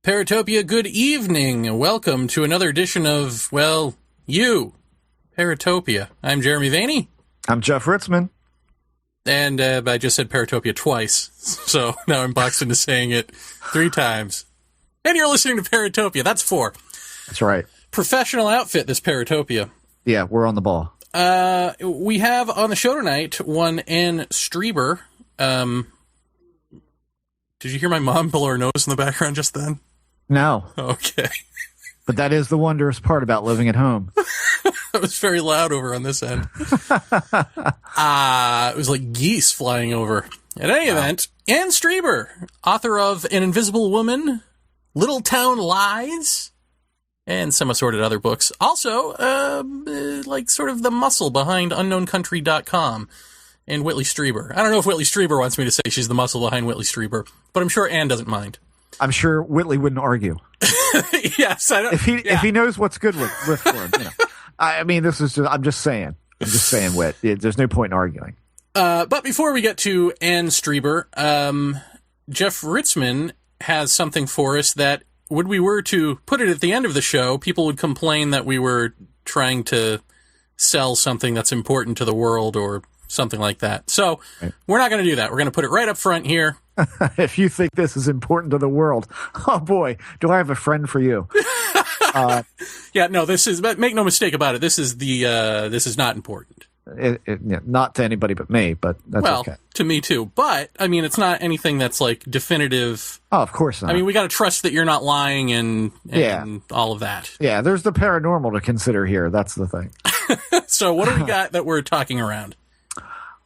Paratopia, good evening. Welcome to another edition of, well, you, Paratopia. I'm Jeremy Vaeni. I'm Jeff Ritzman. And I just said Paratopia twice, so now I'm boxed into saying it 3 times. And you're listening to Paratopia. That's 4. That's right. Professional outfit, this Paratopia. Yeah, we're on the ball. We have on the show tonight one Ann Strieber. Did you hear my mom blow her nose in the background just then? No. Okay. But that is the wondrous part about living at home. It was very loud over on this end. It was like geese flying over. At any event, Ann Strieber, author of An Invisible Woman, Little Town Lies, and some assorted other books. Also, like sort of the muscle behind UnknownCountry.com and Whitley Strieber. I don't know if Whitley Strieber wants me to say she's the muscle behind Whitley Strieber, but I'm sure Ann doesn't mind. I'm sure Whitley wouldn't argue. Yes, I don't. If he knows what's good with for him, you know. I mean, this is just. I'm just saying, Whit. There's no point in arguing. But before we get to Ann Strieber, Jeff Ritzman has something for us that, when we were to put it at the end of the show, people would complain that we were trying to sell something that's important to the world or something like that. So We're not going to do that. We're going to put it right up front here. If you think this is important to the world, oh boy, do I have a friend for you. Yeah, no, this is, but make no mistake about it. This is not important. Not to anybody but me, but that's okay. To me too. But, I mean, it's not anything that's like definitive. Oh, of course not. I mean, we got to trust that you're not lying and all of that. Yeah, there's the paranormal to consider here. That's the thing. So what do we got that we're talking around?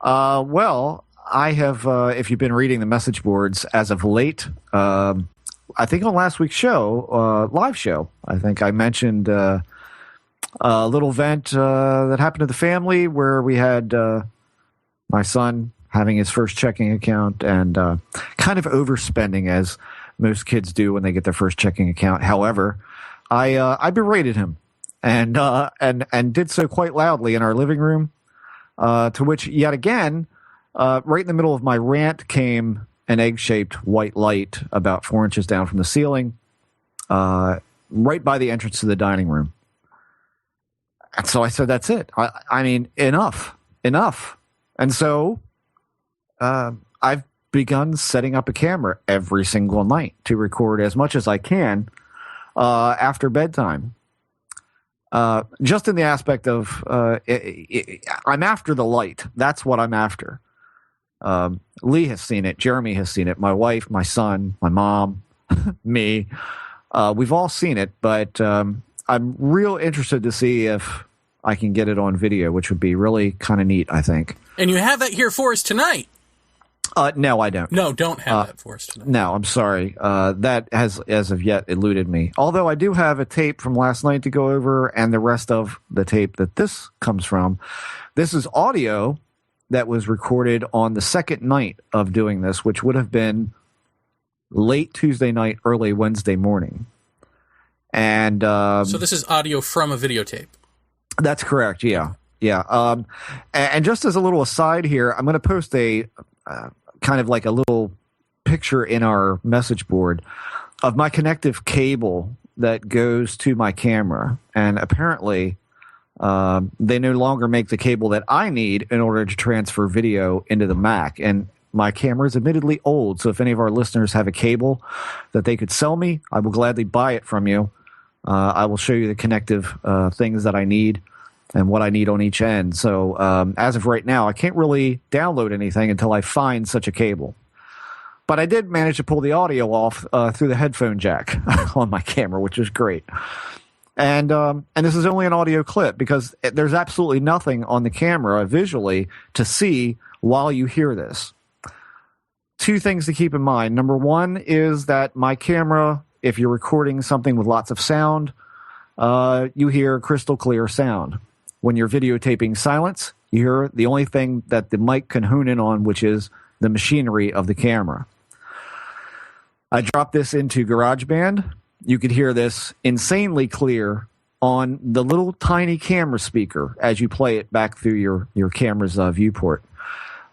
Well, I have, if you've been reading the message boards as of late, I think on last week's show, live show, I think I mentioned a little event that happened to the family where we had my son having his first checking account and kind of overspending, as most kids do when they get their first checking account. However, I berated him and did so quite loudly in our living room, to which yet again, right in the middle of my rant came an egg-shaped white light about 4 inches down from the ceiling, right by the entrance to the dining room. And so I said, that's it. I mean, enough. And so I've begun setting up a camera every single night to record as much as I can after bedtime. Just in the aspect of I'm after the light. That's what I'm after. Lee has seen it. Jeremy has seen it. My wife, my son, my mom, me. We've all seen it, but I'm real interested to see if I can get it on video, which would be really kind of neat, I think. And you have that here for us tonight. No, I don't. No, don't have that for us tonight. No, I'm sorry. That has, as of yet, eluded me. Although I do have a tape from last night to go over, and the rest of the tape that this comes from. This is audio that was recorded on the second night of doing this, which would have been late Tuesday night, early Wednesday morning. And so this is audio from a videotape. That's correct. Yeah. And just as a little aside here, I'm going to post a kind of like a little picture in our message board of my connective cable that goes to my camera. And apparently, they no longer make the cable that I need in order to transfer video into the Mac. And my camera is admittedly old, so if any of our listeners have a cable that they could sell me, I will gladly buy it from you. I will show you the connective things that I need and what I need on each end. So as of right now, I can't really download anything until I find such a cable. But I did manage to pull the audio off through the headphone jack on my camera, which is great. And this is only an audio clip because there's absolutely nothing on the camera visually to see while you hear this. 2 things to keep in mind. Number 1 is that my camera, if you're recording something with lots of sound, you hear crystal clear sound. When you're videotaping silence, you hear the only thing that the mic can hone in on, which is the machinery of the camera. I dropped this into GarageBand. You could hear this insanely clear on the little tiny camera speaker as you play it back through your camera's viewport.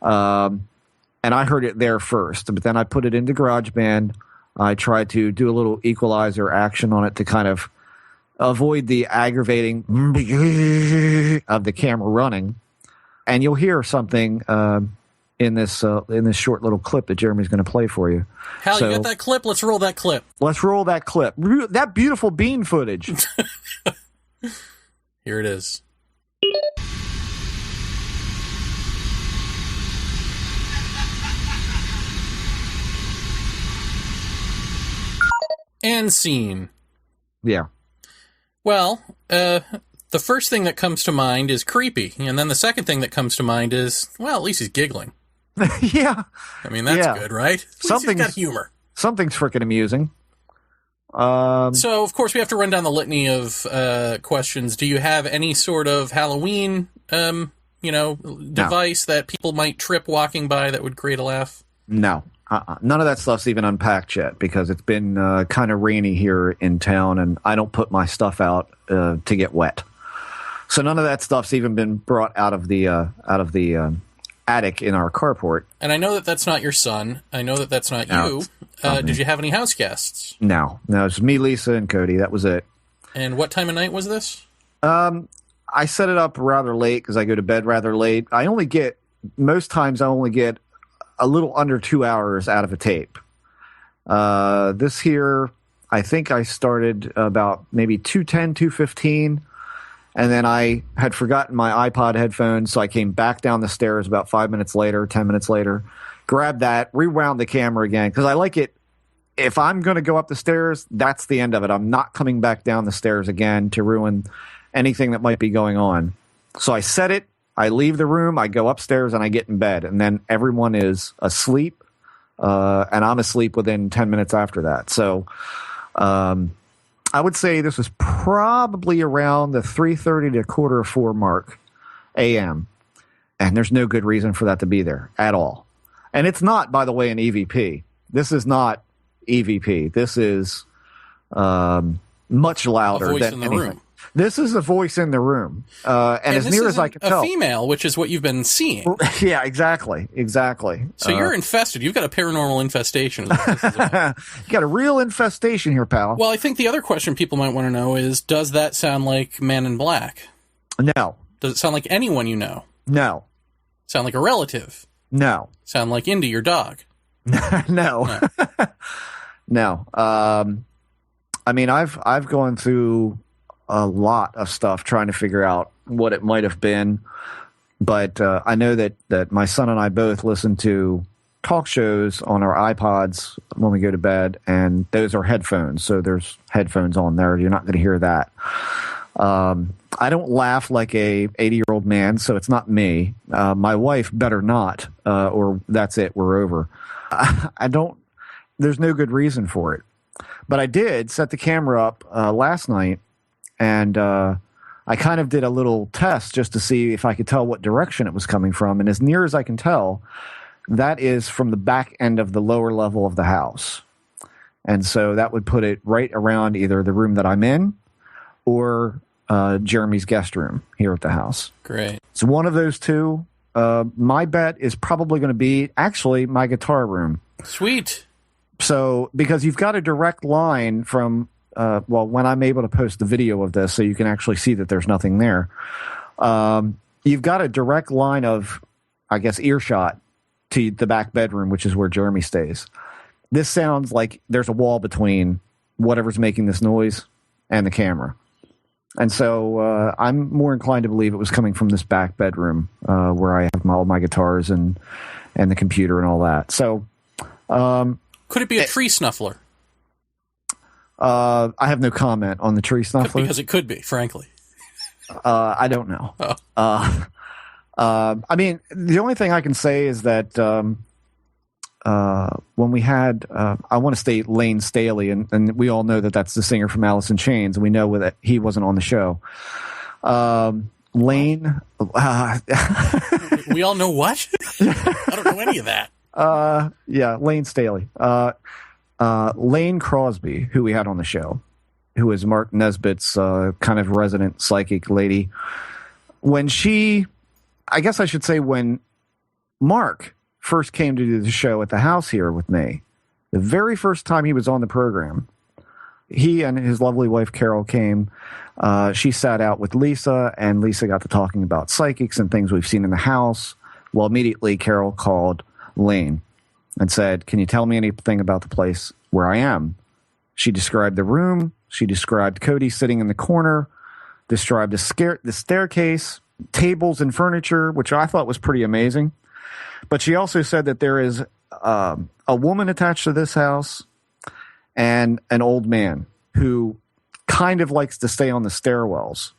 And I heard it there first, but then I put it into GarageBand. I try to do a little equalizer action on it to kind of avoid the aggravating of the camera running. And you'll hear something in this short little clip that Jeremy's going to play for you. Hal, you got that clip? Let's roll that clip. Let's roll that clip. That beautiful bean footage. Here it is. And scene. Yeah. Well, the first thing that comes to mind is creepy, and then the second thing that comes to mind is, well, at least he's giggling. Yeah. I mean, that's good, right? At least he's got humor. Something's freaking amusing. So, of course, we have to run down the litany of questions. Do you have any sort of Halloween, device that people might trip walking by that would create a laugh? No. None of that stuff's even unpacked yet because it's been kind of rainy here in town, and I don't put my stuff out to get wet. So none of that stuff's even been brought out of the attic in our carport. And I know that that's not your son. I know that that's not you. Did you have any house guests? No, it's me, Lisa, and Cody. That was it. And what time of night was this? I set it up rather late because I go to bed rather late. Most times I only get a little under 2 hours out of a tape. This here, I think I started about maybe 2:10, 2:15, and then I had forgotten my iPod headphones, so I came back down the stairs about 5 minutes later, 10 minutes later, grabbed that, rewound the camera again, because I like it. If I'm going to go up the stairs, that's the end of it. I'm not coming back down the stairs again to ruin anything that might be going on. So I set it. I leave the room, I go upstairs, and I get in bed. And then everyone is asleep, and I'm asleep within 10 minutes after that. So I would say this was probably around the 3:30 to 3:45 mark a.m. And there's no good reason for that to be there at all. And it's not, by the way, an EVP. This is not EVP. This is much louder than in the anything. Room. This is a voice in the room, and as near as I can tell, a female, which is what you've been seeing. Yeah, exactly. So you're infested. You've got a paranormal infestation. You got a real infestation here, pal. Well, I think the other question people might want to know is, does that sound like Man in Black? No. Does it sound like anyone you know? No. Sound like a relative? No. Sound like Indy, your dog? No. No. I mean, I've gone through a lot of stuff trying to figure out what it might have been, but I know that my son and I both listen to talk shows on our iPods when we go to bed, and those are headphones, so there's headphones on there. You're not going to hear that. I don't laugh like a 80-year-old man, so it's not me. My wife better not, or that's it, we're over. There's no good reason for it. But I did set the camera up last night, and I kind of did a little test just to see if I could tell what direction it was coming from. And as near as I can tell, that is from the back end of the lower level of the house. And so that would put it right around either the room that I'm in or Jeremy's guest room here at the house. Great. So one of those two. My bet is probably going to be actually my guitar room. Sweet. So because you've got a direct line from when I'm able to post the video of this so you can actually see that there's nothing there, you've got a direct line of, I guess, earshot to the back bedroom, which is where Jeremy stays. This sounds like there's a wall between whatever's making this noise and the camera. And so I'm more inclined to believe it was coming from this back bedroom where I have all my guitars and the computer and all that. So could it be a tree snuffler? I have no comment on the tree snuffler. Because it could be, frankly. I don't know. Oh. I mean, the only thing I can say is that when we had, I want to say Lane Staley, and we all know that that's the singer from Alice in Chains, and we know that he wasn't on the show. Lane. We all know what? I don't know any of that. Yeah, Lane Staley. Lane Crosby, who we had on the show, who is Mark Nesbitt's kind of resident psychic lady. When Mark first came to do the show at the house here with me, The very first time he was on the program, he and his lovely wife Carol came. She sat out with Lisa, and Lisa got to talking about psychics and things we've seen in the house. Well, immediately Carol called Lane and said, "Can you tell me anything about the place where I am?" She described the room. She described Cody sitting in the corner, described the staircase, tables and furniture, which I thought was pretty amazing. But she also said that there is a woman attached to this house and an old man who kind of likes to stay on the stairwells.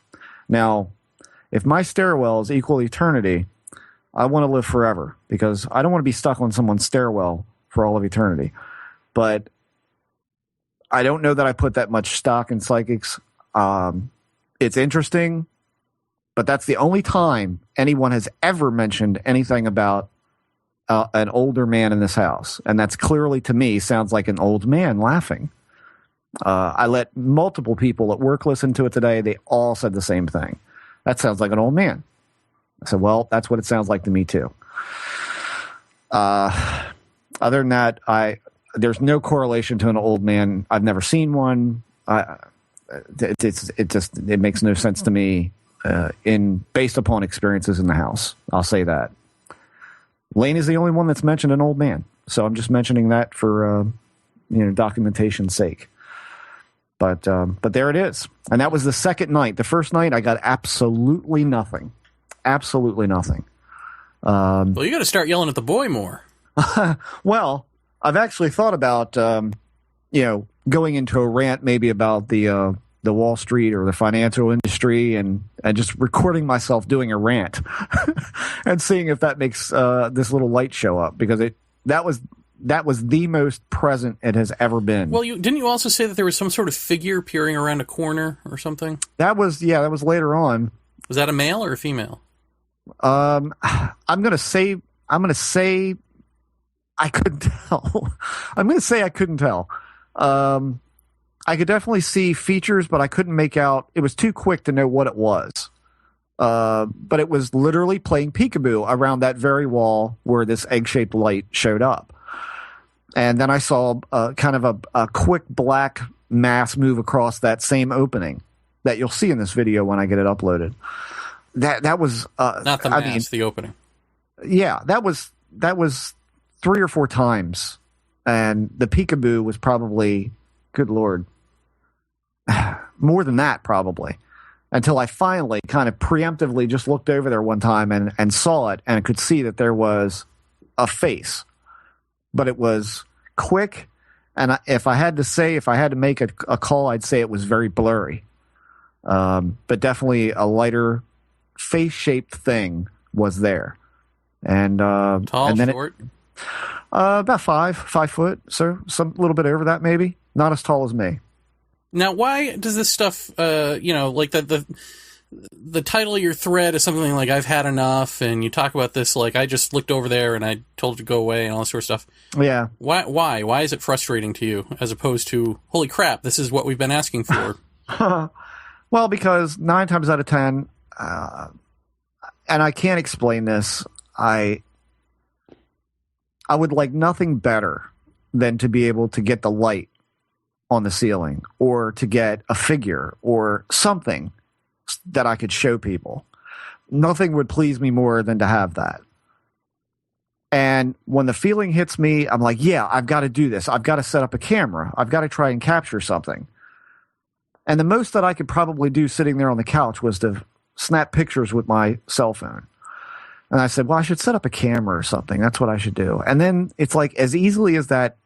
Now, if my stairwells equal eternity, I want to live forever because I don't want to be stuck on someone's stairwell for all of eternity. But I don't know that I put that much stock in psychics. It's interesting, but that's the only time anyone has ever mentioned anything about an older man in this house. And that's clearly, to me, sounds like an old man laughing. I let multiple people at work listen to it today. They all said the same thing. That sounds like an old man. I said, well, that's what it sounds like to me, too. Other than that, there's no correlation to an old man. I've never seen one. It makes no sense to me based upon experiences in the house. I'll say that. Lane is the only one that's mentioned an old man, so I'm just mentioning that for documentation's sake. But there it is, and that was the second night. The first night I got absolutely nothing. Absolutely nothing. Well, you got to start yelling at the boy more. Well, I've actually thought about, going into a rant maybe about the Wall Street or the financial industry and just recording myself doing a rant and seeing if that makes this little light show up, because that was the most present it has ever been. Well, didn't you also say that there was some sort of figure peering around a corner or something? That was later on. Was that a male or a female? I'm gonna say I couldn't tell. I'm gonna say I couldn't tell. I could definitely see features, but I couldn't make out. It was too quick to know what it was. But it was literally playing peekaboo around that very wall where this egg-shaped light showed up. And then I saw kind of a quick black mass move across that same opening that you'll see in this video when I get it uploaded. That was not the mass, the opening. Yeah, that was 3 or 4 times, and the peekaboo was probably, good Lord, more than that probably, until I finally kind of preemptively just looked over there one time and saw it, and I could see that there was a face, but it was quick, and if I had to make a call, I'd say it was very blurry, but definitely a lighter face-shaped thing was there. And tall, and then short? About 5 foot, so some little bit over that maybe. Not as tall as me. Now, why does this stuff, like the title of your thread is something like "I've had enough," and you talk about this like I just looked over there and I told you to go away and all this sort of stuff. Yeah. Why is it frustrating to you as opposed to holy crap, this is what we've been asking for? Well, because 9 times out of 10, and I can't explain this. I would like nothing better than to be able to get the light on the ceiling or to get a figure or something that I could show people. Nothing would please me more than to have that. And when the feeling hits me, I'm like, yeah, I've got to do this. I've got to set up a camera. I've got to try and capture something. And the most that I could probably do sitting there on the couch was to snap pictures with my cell phone. And I said, well, I should set up a camera or something. That's what I should do. And then it's like as easily as that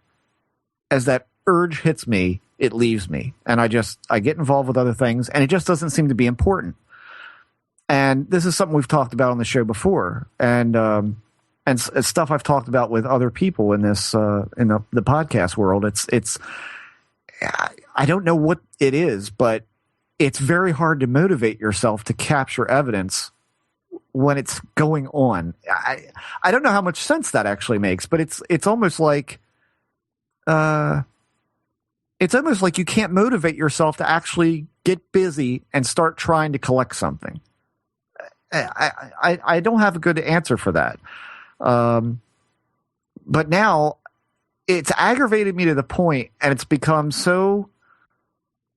urge hits me, it leaves me. And I get involved with other things, and it just doesn't seem to be important. And this is something we've talked about on the show before. And stuff I've talked about with other people in this, in the podcast world. It's I don't know what it is, but it's very hard to motivate yourself to capture evidence when it's going on. I don't know how much sense that actually makes, but it's almost like you can't motivate yourself to actually get busy and start trying to collect something. I don't have a good answer for that. But now it's aggravated me to the point, and it's become so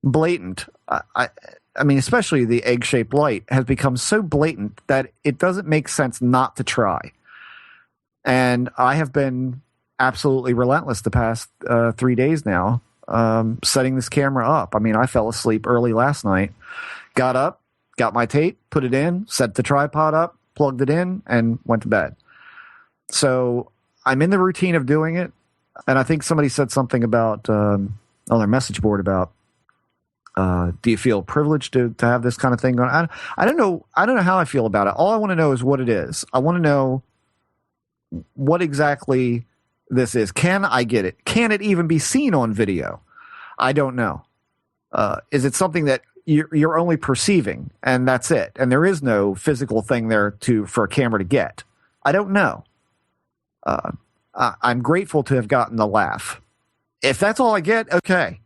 blatant. I mean, especially the egg-shaped light has become so blatant that it doesn't make sense not to try. And I have been absolutely relentless the past 3 days now, setting this camera up. I mean, I fell asleep early last night, got up, got my tape, put it in, set the tripod up, plugged it in, and went to bed. So I'm in the routine of doing it. And I think somebody said something about on their message board about, do you feel privileged to have this kind of thing going on? I don't know. I don't know how I feel about it. All I want to know is what it is. I want to know what exactly this is. Can I get it? Can it even be seen on video? I don't know. Is it something that you're only perceiving and that's it? And there is no physical thing there for a camera to get. I don't know. I'm grateful to have gotten the laugh. If that's all I get, okay.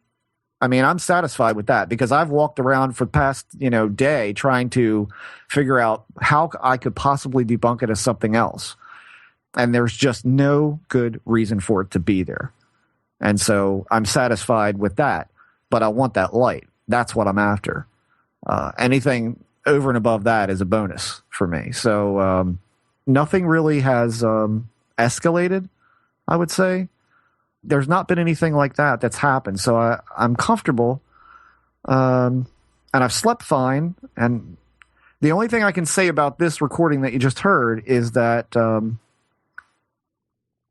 I mean, I'm satisfied with that because I've walked around for the past, day trying to figure out how I could possibly debunk it as something else. And there's just no good reason for it to be there. And so I'm satisfied with that, but I want that light. That's what I'm after. Anything over and above that is a bonus for me. So nothing really has escalated, I would say. There's not been anything like that's happened. So I'm comfortable, and I've slept fine. And the only thing I can say about this recording that you just heard is that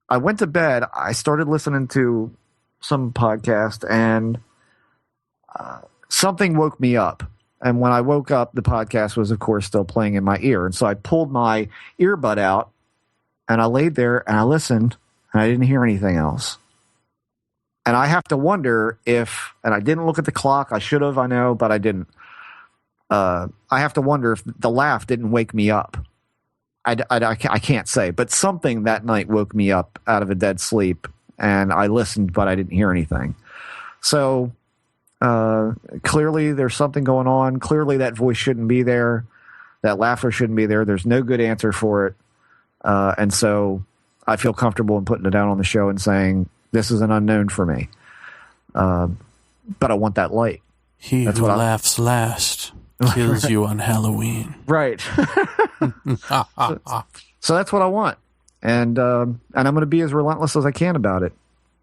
I went to bed. I started listening to some podcast, and something woke me up. And when I woke up, the podcast was, of course, still playing in my ear. And so I pulled my earbud out, and I laid there, and I listened, and I didn't hear anything else. And I have to wonder if, and I didn't look at the clock. I should have, I know, but I didn't. I have to wonder if the laugh didn't wake me up. I can't say, but something that night woke me up out of a dead sleep, and I listened, but I didn't hear anything. So clearly there's something going on. Clearly that voice shouldn't be there. That laughter shouldn't be there. There's no good answer for it. And so I feel comfortable in putting it down on the show and saying, this is an unknown for me. But I want that light. He who laughs last kills you on Halloween. Right. So that's what I want. And I'm going to be as relentless as I can about it.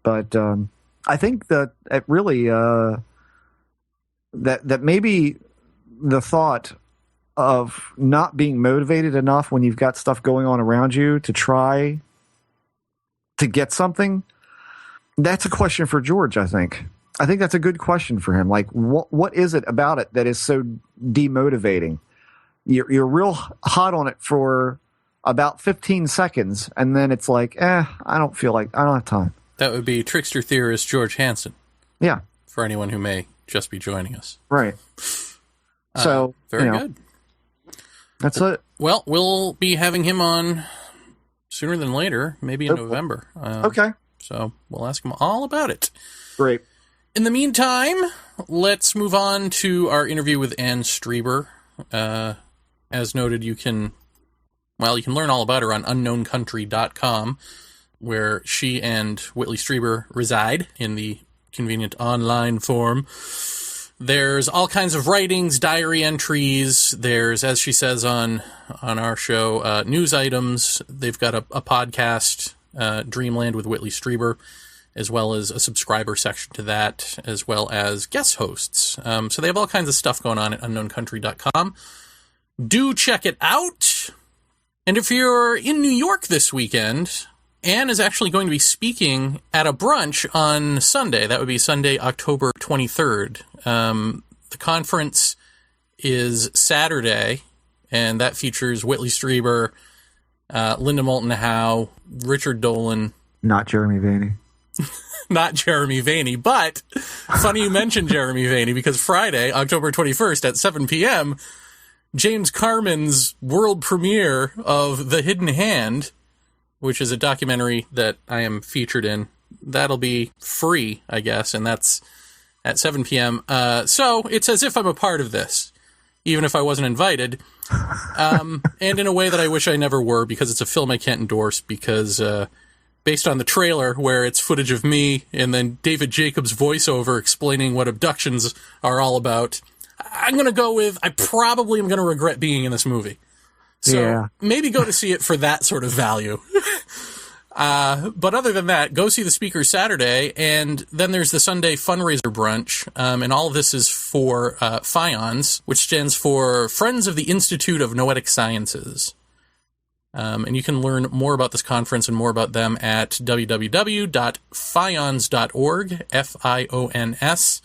But I think that it really, that maybe the thought of not being motivated enough when you've got stuff going on around you to try to get something, that's a question for George, I think. I think that's a good question for him. Like, what is it about it that is so demotivating? You're real hot on it for about 15 seconds, and then it's like, I don't have time. That would be trickster theorist George Hansen. Yeah. For anyone who may just be joining us. Right. So, very good. That's it. Well, we'll be having him on sooner than later, maybe in November. Okay. So we'll ask him all about it. Great. In the meantime, let's move on to our interview with Anne Strieber. As noted, you can learn all about her on unknowncountry.com, where she and Whitley Strieber reside in the convenient online form. There's all kinds of writings, diary entries. There's, as she says on our show, news items. They've got a podcast, Dreamland with Whitley Strieber, as well as a subscriber section to that, as well as guest hosts. So they have all kinds of stuff going on at unknowncountry.com. Do check it out. And if you're in New York this weekend, Anne is actually going to be speaking at a brunch on Sunday. That would be Sunday, October 23rd. The conference is Saturday, and that features Whitley Strieber, Linda Moulton Howe, Richard Dolan. Not Jeremy Vaeni. Not Jeremy Vaeni, but funny you mentioned Jeremy Vaeni, because Friday, October 21st at 7 p.m., James Carman's world premiere of The Hidden Hand, which is a documentary that I am featured in. That'll be free, I guess, and that's at 7 p.m. So it's as if I'm a part of this, even if I wasn't invited. And in a way that I wish I never were, because it's a film I can't endorse, because based on the trailer where it's footage of me and then David Jacobs' voiceover explaining what abductions are all about, I'm going to go with I probably am going to regret being in this movie. So maybe go to see it for that sort of value. But other than that, go see the speaker Saturday, and then there's the Sunday fundraiser brunch, and all of this is for FIONS, which stands for Friends of the Institute of Noetic Sciences. And you can learn more about this conference and more about them at www.fions.org, F-I-O-N-S.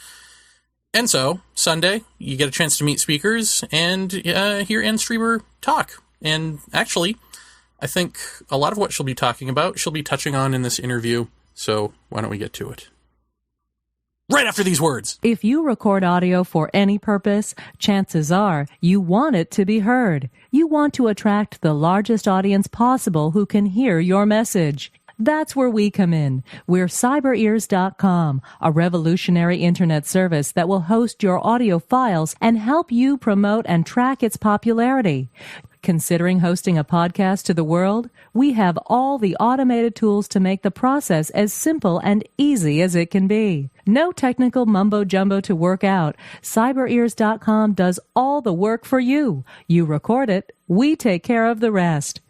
And so, Sunday, you get a chance to meet speakers and hear Ann Strieber talk. And actually, I think a lot of what she'll be talking about, she'll be touching on in this interview. So why don't we get to it? Right after these words. If you record audio for any purpose, chances are you want it to be heard. You want to attract the largest audience possible who can hear your message. That's where we come in. We're cyberears.com, a revolutionary internet service that will host your audio files and help you promote and track its popularity. Considering hosting a podcast to the world? We have all the automated tools to make the process as simple and easy as it can be. No technical mumbo-jumbo to work out. CyberEars.com does all the work for you. You record it, we take care of the rest.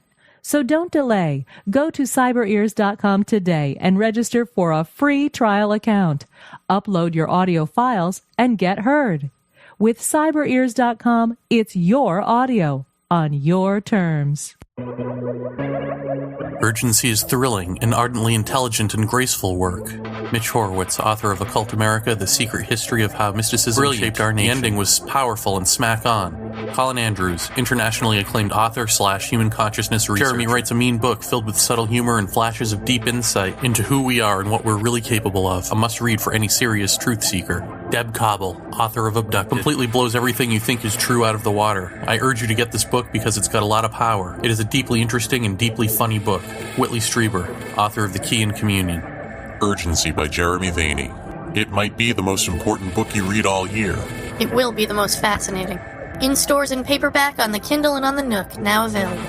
So don't delay. Go to CyberEars.com today and register for a free trial account. Upload your audio files and get heard. With CyberEars.com, it's your audio on your terms. Urgency is thrilling and ardently intelligent and graceful work. Mitch Horowitz, author of Occult America, The Secret History of How Mysticism Shaped Our Nation. The ending was powerful and smack on. Colin Andrews, internationally acclaimed author / human consciousness researcher. Jeremy writes a mean book filled with subtle humor and flashes of deep insight into who we are and what we're really capable of. A must-read for any serious truth seeker. Deb Cobble, author of Abducted, completely blows everything you think is true out of the water. I urge you to get this book because it's got a lot of power. It is a deeply interesting and deeply funny book. Whitley Strieber, author of The Key in Communion. Urgency by Jeremy Vaeni. It might be the most important book you read all year. It will be the most fascinating. In stores in paperback, on the Kindle, and on the Nook, now available.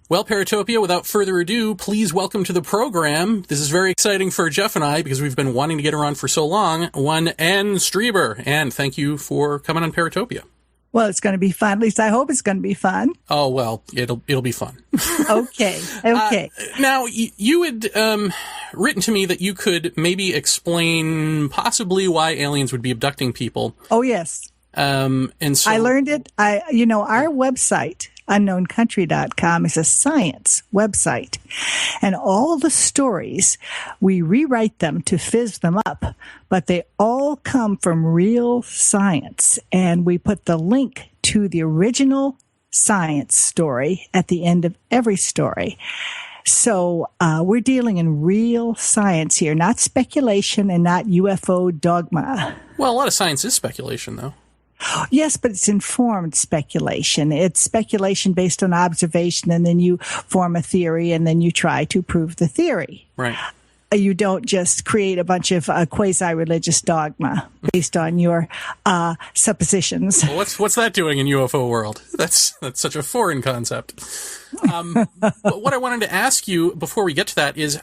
Well, Paratopia, without further ado, please welcome to the program. This is very exciting for Jeff and I because we've been wanting to get her on for so long. One Ann Strieber. Ann, thank you for coming on Paratopia. Well, it's going to be fun. At least I hope it's going to be fun. Oh, well, it'll be fun. Okay. Now, you had written to me that you could maybe explain possibly why aliens would be abducting people. Oh, yes. And so I learned it. Our website, unknowncountry.com, is a science website. And all the stories, we rewrite them to fizz them up, but they all come from real science. And we put the link to the original science story at the end of every story. So we're dealing in real science here, not speculation and not UFO dogma. Well, a lot of science is speculation, though. Yes, but it's informed speculation. It's speculation based on observation, and then you form a theory, and then you try to prove the theory. Right. You don't just create a bunch of quasi-religious dogma based on your suppositions. Well, what's that doing in UFO world? That's such a foreign concept. But what I wanted to ask you before we get to that is,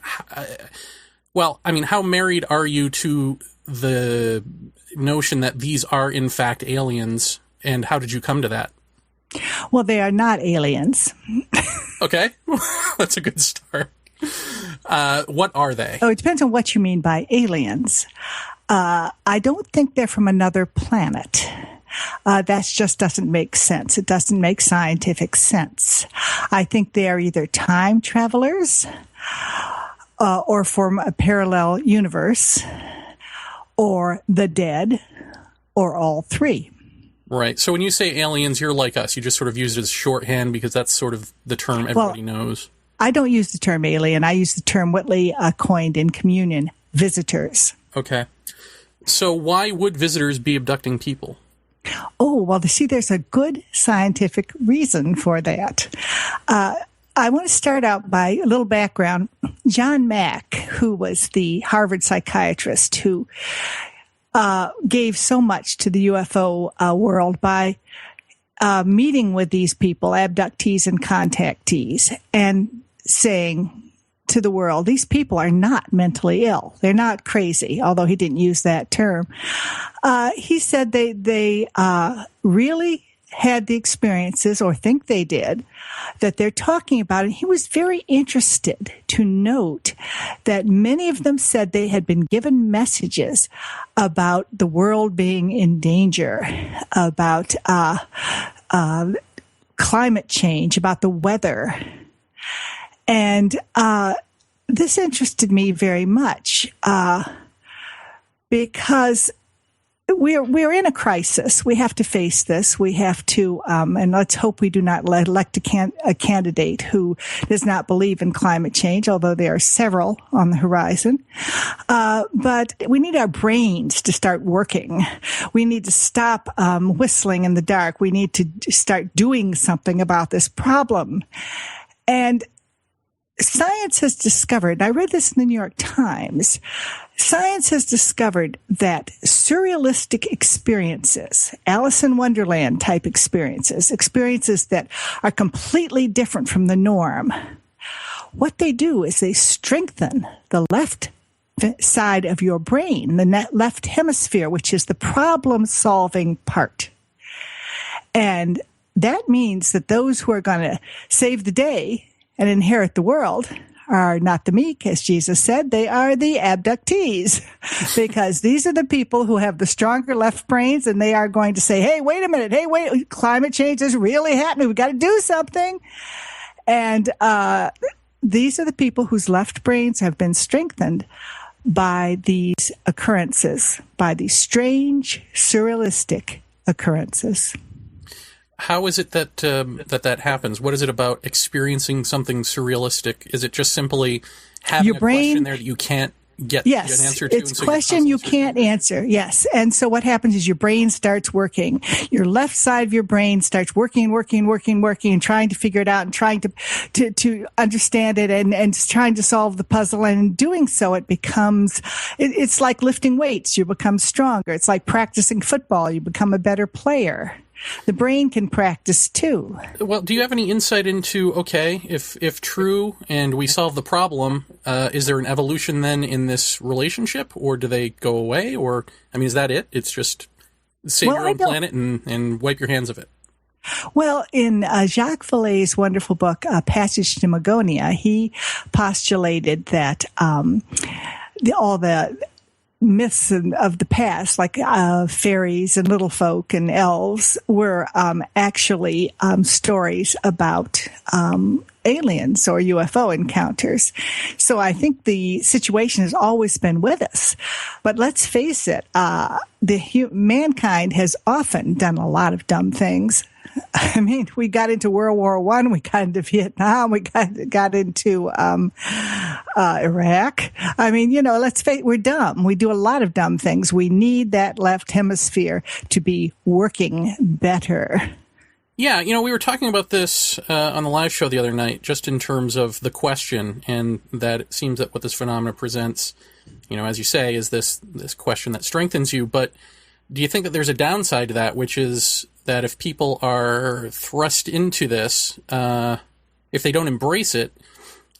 how married are you to the notion that these are in fact aliens, and how did you come to that? Well, they are not aliens. Okay. That's a good start. What are they? Oh, it depends on what you mean by aliens. I don't think they're from another planet. That just doesn't make sense. It doesn't make scientific sense. I think they are either time travelers or from a parallel universe, or the dead, or all three. Right. So when you say aliens, you're like us. You just sort of use it as shorthand because that's sort of the term everybody knows. I don't use the term alien. I use the term Whitley coined in Communion, visitors. Okay. So why would visitors be abducting people? Oh, well, there's a good scientific reason for that. I want to start out by a little background. John Mack, who was the Harvard psychiatrist who gave so much to the UFO world by meeting with these people, abductees and contactees, and saying to the world, these people are not mentally ill. They're not crazy, although he didn't use that term. He said they really had the experiences, or think they did, that they're talking about. And he was very interested to note that many of them said they had been given messages about the world being in danger, about climate change, about the weather. And this interested me very much because we're in a crisis. We have to face this. We have to, and let's hope we do not elect a candidate who does not believe in climate change, although there are several on the horizon. But we need our brains to start working. We need to stop whistling in the dark. We need to start doing something about this problem. And science has discovered, I read this in the New York Times, science has discovered that surrealistic experiences, Alice in Wonderland type experiences that are completely different from the norm, what they do is they strengthen the left side of your brain, the left hemisphere, which is the problem-solving part. And that means that those who are going to save the day and inherit the world are not the meek, as Jesus said. They are the abductees, because these are the people who have the stronger left brains, and they are going to say, hey, wait a minute. Hey, wait, climate change is really happening. We've got to do something. And these are the people whose left brains have been strengthened by these occurrences, by these strange, surrealistic occurrences. How is it that that happens? What is it about experiencing something surrealistic? Is it just simply having your brain, a question there that you can't get an answer to? It's a question you can't answer. Yes. And so what happens is your brain starts working. Your left side of your brain starts working, and trying to figure it out and trying to understand it and trying to solve the puzzle. And in doing so, it becomes, it's like lifting weights. You become stronger. It's like practicing football. You become a better player. The brain can practice too. Well, do you have any insight into, okay, if true and we solve the problem, is there an evolution then in this relationship, or do they go away? Or, I mean, is that it? It's just save your own planet and wipe your hands of it. Well, in Jacques Vallée's wonderful book, Passage to Magonia, he postulated that all the myths of the past, like fairies and little folk and elves, were actually stories about aliens or UFO encounters. So I think the situation has always been with us. But let's face it, mankind has often done a lot of dumb things. I mean, we got into World War I, we got into Vietnam, we got into Iraq. I mean, let's face it, we're dumb. We do a lot of dumb things. We need that left hemisphere to be working better. Yeah, we were talking about this on the live show the other night, just in terms of the question, and that it seems that what this phenomena presents, as you say, is this question that strengthens you. But do you think that there's a downside to that, which is that if people are thrust into this, if they don't embrace it,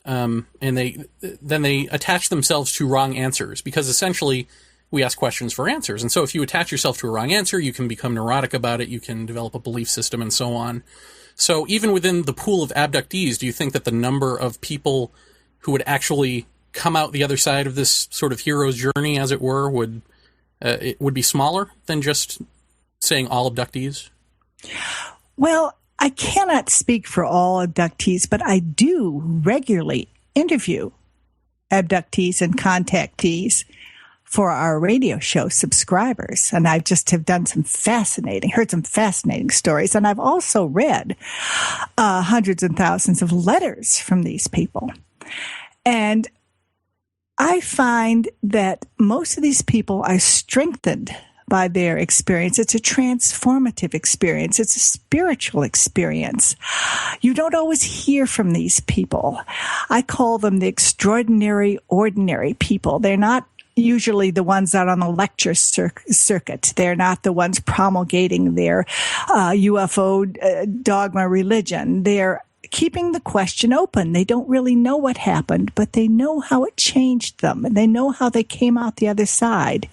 and they attach themselves to wrong answers, because essentially we ask questions for answers. And so if you attach yourself to a wrong answer, you can become neurotic about it, you can develop a belief system and so on. So even within the pool of abductees, do you think that the number of people who would actually come out the other side of this sort of hero's journey, as it were, would be smaller than just saying all abductees? Well, I cannot speak for all abductees, but I do regularly interview abductees and contactees for our radio show subscribers. And I just have heard some fascinating stories. And I've also read hundreds and thousands of letters from these people. And I find that most of these people are strengthened by their experience. It's a transformative experience. It's a spiritual experience. You don't always hear from these people. I call them the extraordinary, ordinary people. They're not usually the ones out on the lecture circuit. They're not the ones promulgating their UFO dogma religion. They're keeping the question open. They don't really know what happened, but they know how it changed them, and they know how they came out the other side.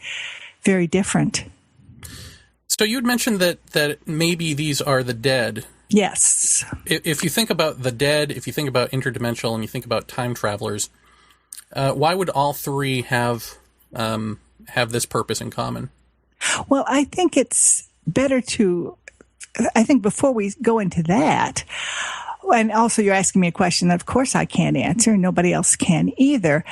Very different. So you had mentioned that maybe these are the dead. Yes. If you think about the dead, if you think about interdimensional, and you think about time travelers, why would all three have this purpose in common? Well, I think it's better I think before we go into that, and also you're asking me a question that of course I can't answer, nobody else can either,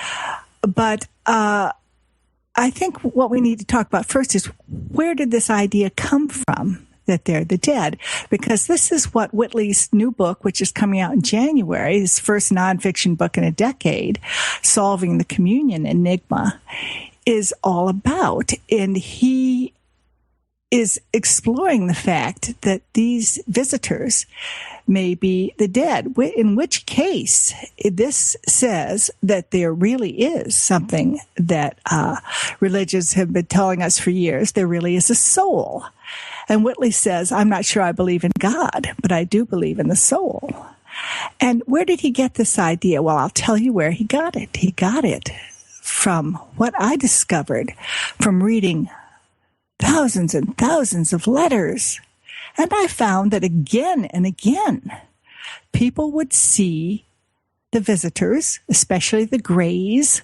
but I think what we need to talk about first is, where did this idea come from that they're the dead? Because this is what Whitley's new book, which is coming out in January, his first nonfiction book in a decade, Solving the Communion Enigma, is all about. And he is exploring the fact that these visitors may be the dead, in which case this says that there really is something that religions have been telling us for years. There really is a soul. And Whitley says, I'm not sure I believe in God, but I do believe in the soul. And where did he get this idea? Well, I'll tell you where he got it. He got it from what I discovered from reading thousands and thousands of letters. And I found that again and again, people would see the visitors, especially the Greys,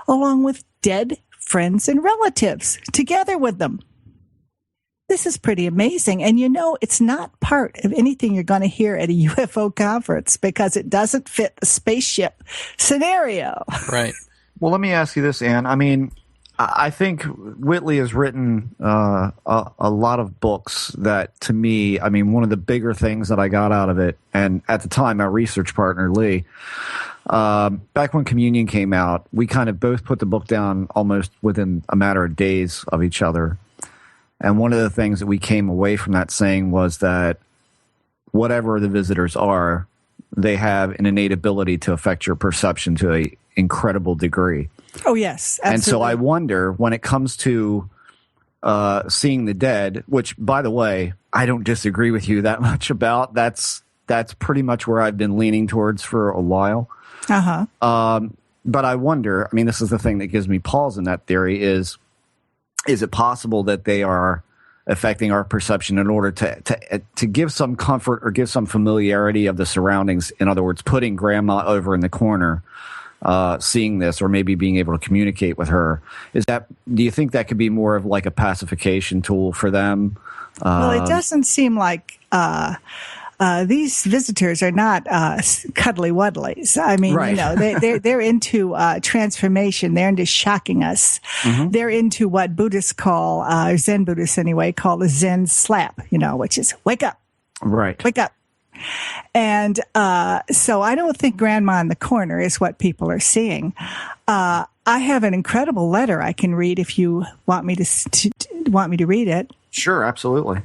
along with dead friends and relatives, together with them. This is pretty amazing. And it's not part of anything you're going to hear at a UFO conference because it doesn't fit the spaceship scenario. Right. Well, let me ask you this, Ann. I mean, I think Whitley has written a lot of books that, to me, I mean, one of the bigger things that I got out of it, and at the time, my research partner, Lee, back when Communion came out, we kind of both put the book down almost within a matter of days of each other. And one of the things that we came away from that saying was that whatever the visitors are, they have an innate ability to affect your perception to an incredible degree. Oh, yes, absolutely. And so I wonder, when it comes to seeing the dead, which, by the way, I don't disagree with you that much about. That's pretty much where I've been leaning towards for a while. Uh-huh. But I wonder, I mean, this is the thing that gives me pause in that theory, is it possible that they are affecting our perception in order to give some comfort or give some familiarity of the surroundings? In other words, putting grandma over in the corner, seeing this, or maybe being able to communicate with her. Do you think that could be more of like a pacification tool for them? Well, it doesn't seem like these visitors are not cuddly wuddlies. I mean, right. They're into transformation. They're into shocking us. Mm-hmm. They're into what Buddhists call, Zen Buddhists anyway, call the Zen slap, which is wake up. Right. Wake up. And so I don't think Grandma in the corner is what people are seeing. I have an incredible letter I can read if you want me to read it. Sure, absolutely.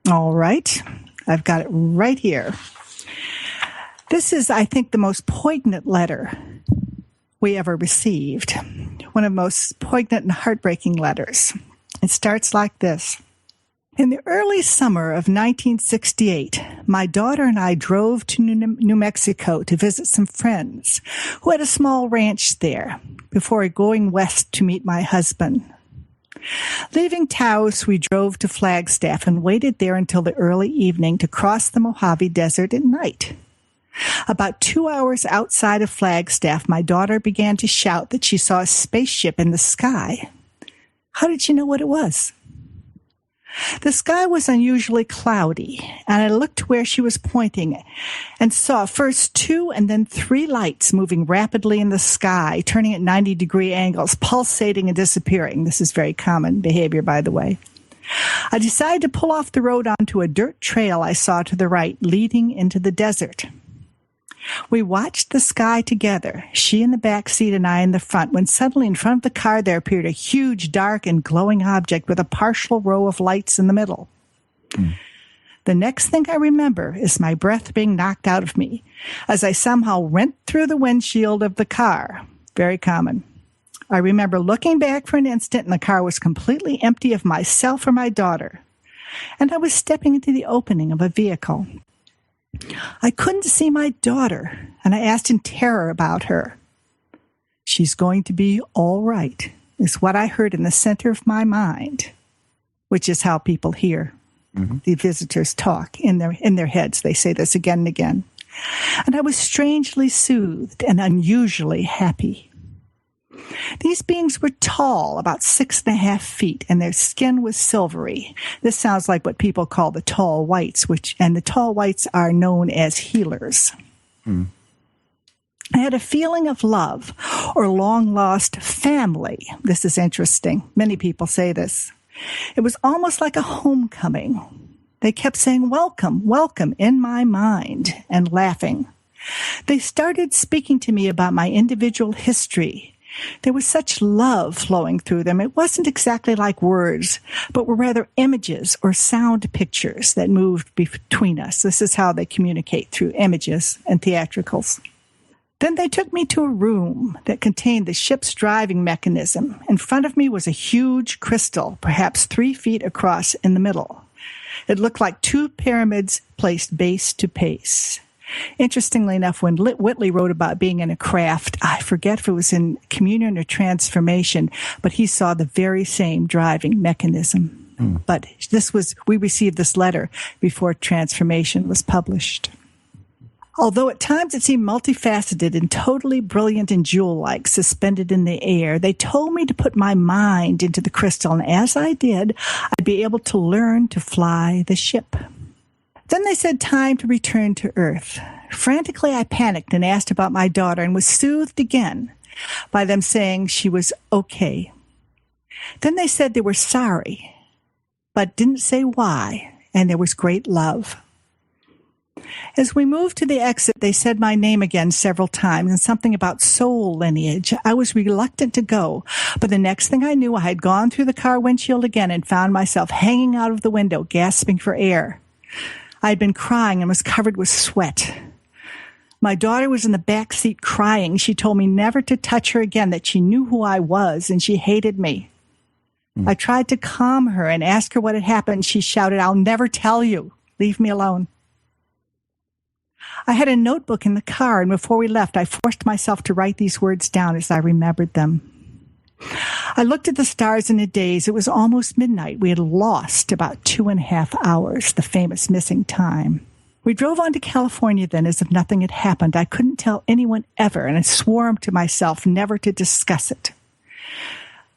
All right. I've got it right here. This is, I think, the most poignant letter we ever received. One of the most poignant and heartbreaking letters. It starts like this. In the early summer of 1968, my daughter and I drove to New Mexico to visit some friends who had a small ranch there before going west to meet my husband. Leaving Taos, we drove to Flagstaff and waited there until the early evening to cross the Mojave Desert at night. About 2 hours outside of Flagstaff, my daughter began to shout that she saw a spaceship in the sky. How did she know what it was? The sky was unusually cloudy, and I looked where she was pointing and saw first 2 and then 3 lights moving rapidly in the sky, turning at 90-degree angles, pulsating and disappearing. This is very common behavior, by the way. I decided to pull off the road onto a dirt trail I saw to the right, leading into the desert. We watched the sky together, she in the back seat and I in the front, when suddenly in front of the car there appeared a huge, dark, and glowing object with a partial row of lights in the middle. The next thing I remember is my breath being knocked out of me as I somehow rent through the windshield of the car. Very common. I remember looking back for an instant, and the car was completely empty of myself or my daughter. And I was stepping into the opening of a vehicle. I couldn't see my daughter, and I asked in terror about her. She's going to be all right, is what I heard in the center of my mind, which is how people hear the visitors talk in their heads. They say this again and again. And I was strangely soothed and unusually happy. These beings were tall, about 6.5 feet, and their skin was silvery. This sounds like what people call the tall whites, and the tall whites are known as healers. I had a feeling of love or long-lost family. This is interesting. Many people say this. It was almost like a homecoming. They kept saying, welcome, welcome, in my mind, and laughing. They started speaking to me about my individual history. There was such love flowing through them. It wasn't exactly like words, but were rather images or sound pictures that moved between us. This is how they communicate, through images and theatricals. Then they took me to a room that contained the ship's driving mechanism. In front of me was a huge crystal, perhaps 3 feet across in the middle. It looked like 2 pyramids placed base to base. Interestingly enough, when Whitley wrote about being in a craft, I forget if it was in Communion or Transformation, but he saw the very same driving mechanism. But we received this letter before Transformation was published. Although at times it seemed multifaceted and totally brilliant and jewel-like, suspended in the air, they told me to put my mind into the crystal, and as I did, I'd be able to learn to fly the ship. Then they said time to return to Earth. Frantically, I panicked and asked about my daughter and was soothed again by them saying she was okay. Then they said they were sorry, but didn't say why, and there was great love. As we moved to the exit, they said my name again several times and something about soul lineage. I was reluctant to go, but the next thing I knew, I had gone through the car windshield again and found myself hanging out of the window, gasping for air. I had been crying and was covered with sweat. My daughter was in the back seat crying. She told me never to touch her again, that she knew who I was and she hated me. I tried to calm her and ask her what had happened. She shouted, "I'll never tell you. Leave me alone." I had a notebook in the car, and before we left, I forced myself to write these words down as I remembered them. I looked at the stars in the days. It was almost midnight. We had lost about 2.5 hours, the famous missing time. We drove on to California then as if nothing had happened. I couldn't tell anyone ever, and I swore to myself never to discuss it.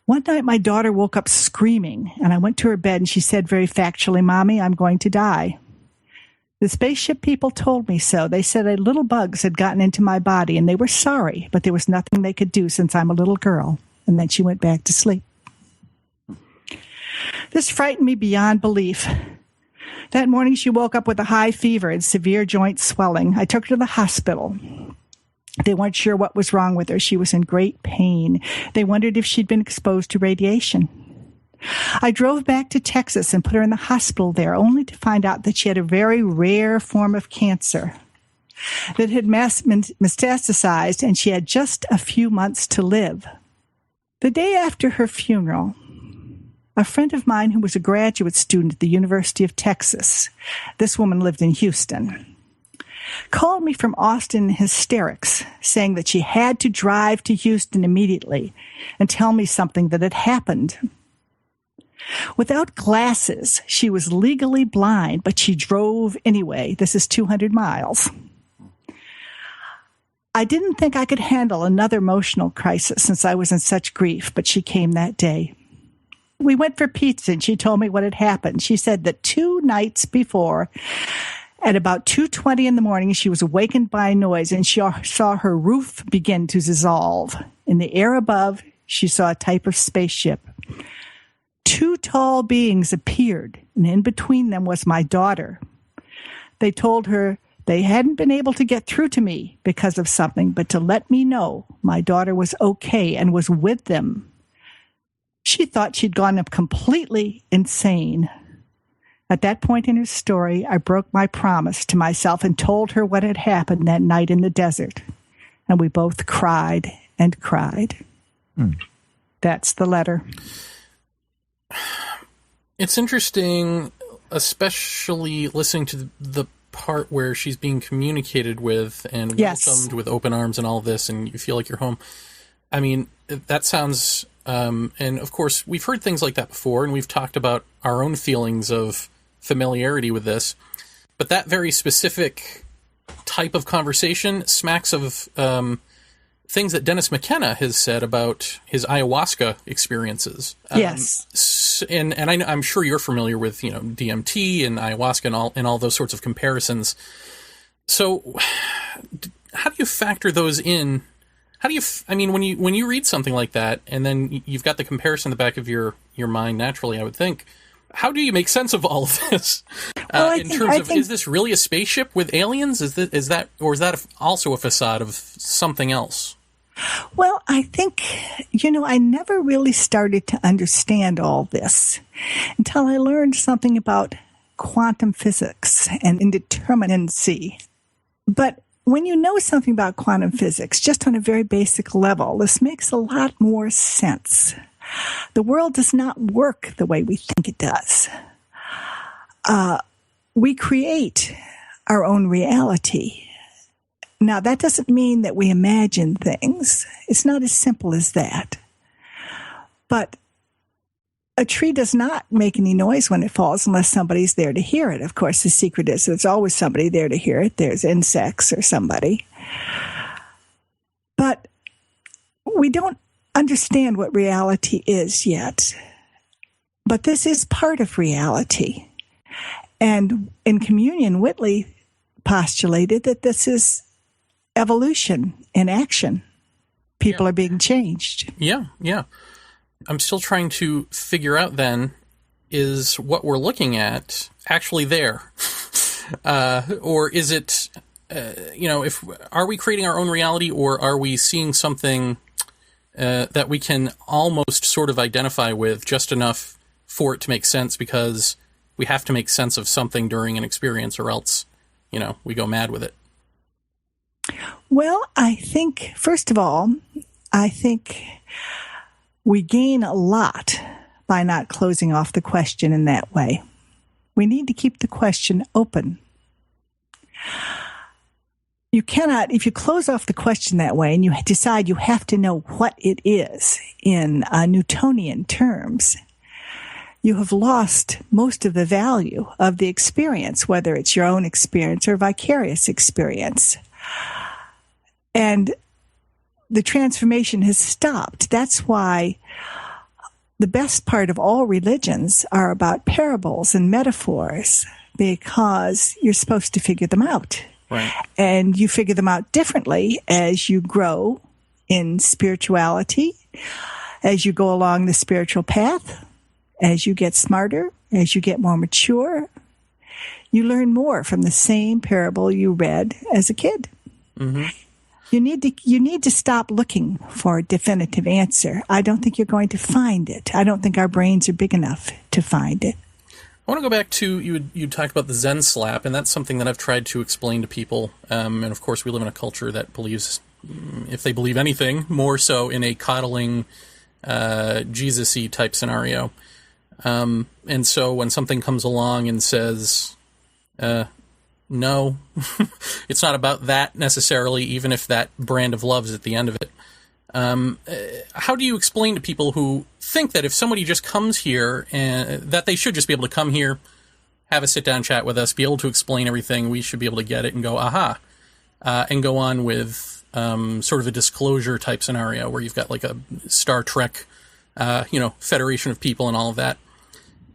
One night, my daughter woke up screaming, and I went to her bed, and she said very factually, "Mommy, I'm going to die." The spaceship people told me so. They said that little bugs had gotten into my body, and they were sorry, but there was nothing they could do since I'm a little girl. And then she went back to sleep. This frightened me beyond belief. That morning, she woke up with a high fever and severe joint swelling. I took her to the hospital. They weren't sure what was wrong with her. She was in great pain. They wondered if she'd been exposed to radiation. I drove back to Texas and put her in the hospital there, only to find out that she had a very rare form of cancer that had metastasized, and she had just a few months to live. The day after her funeral, a friend of mine who was a graduate student at the University of Texas, this woman lived in Houston, called me from Austin in hysterics, saying that she had to drive to Houston immediately and tell me something that had happened. Without glasses, she was legally blind, but she drove anyway. This is 200 miles. I didn't think I could handle another emotional crisis since I was in such grief, but she came that day. We went for pizza, and she told me what had happened. She said that 2 nights before, at about 2:20 in the morning, she was awakened by a noise, and she saw her roof begin to dissolve. In the air above, she saw a type of spaceship. 2 tall beings appeared, and in between them was my daughter. They told her they hadn't been able to get through to me because of something, but to let me know my daughter was okay and was with them. She thought she'd gone up completely insane. At that point in her story, I broke my promise to myself and told her what had happened that night in the desert. And we both cried and cried. That's the letter. It's interesting, especially listening to the part where she's being communicated with and welcomed with open arms and all of this, and you feel like you're home. I mean, that sounds... and, of course, we've heard things like that before, and we've talked about our own feelings of familiarity with this. But that very specific type of conversation smacks of things that Dennis McKenna has said about his ayahuasca experiences. Yes. And I'm sure you're familiar with, DMT and ayahuasca and all those sorts of comparisons. So how do you factor those in? When you read something like that, and then you've got the comparison in the back of your mind naturally, I would think, how do you make sense of all of this? Is this really a spaceship with aliens? Is that also a facade of something else? Well, I think, I never really started to understand all this until I learned something about quantum physics and indeterminacy. But when you know something about quantum physics, just on a very basic level, this makes a lot more sense. The world does not work the way we think it does. We create our own reality. Now, that doesn't mean that we imagine things. It's not as simple as that. But a tree does not make any noise when it falls unless somebody's there to hear it. Of course, the secret is there's always somebody there to hear it. There's insects or somebody. But we don't understand what reality is yet. But this is part of reality. And in Communion, Whitley postulated that this is evolution in action. People are being changed. Yeah. I'm still trying to figure out then, is what we're looking at actually there? Or is it, are we creating our own reality, or are we seeing something that we can almost sort of identify with just enough for it to make sense, because we have to make sense of something during an experience, or else, we go mad with it? Well, I think, first of all, we gain a lot by not closing off the question in that way. We need to keep the question open. You cannot, if you close off the question that way and you decide you have to know what it is in Newtonian terms, you have lost most of the value of the experience, whether it's your own experience or vicarious experience. And the transformation has stopped. That's why the best part of all religions are about parables and metaphors, because you're supposed to figure them out. Right. And you figure them out differently as you grow in spirituality, as you go along the spiritual path, as you get smarter, as you get more mature. You learn more from the same parable you read as a kid. Mm-hmm. You need to stop looking for a definitive answer. I don't think you're going to find it. I don't think our brains are big enough to find it. I want to go back to, you talked about the Zen slap, and that's something that I've tried to explain to people. And of course, we live in a culture that believes, if they believe anything, more so in a coddling, Jesus-y type scenario. And so when something comes along and says, no, it's not about that necessarily, even if that brand of love is at the end of it. How do you explain to people who think that if somebody just comes here, and that they should just be able to come here, have a sit-down chat with us, be able to explain everything, we should be able to get it and go, aha, and go on with sort of a disclosure type scenario where you've got like a Star Trek, Federation of people and all of that.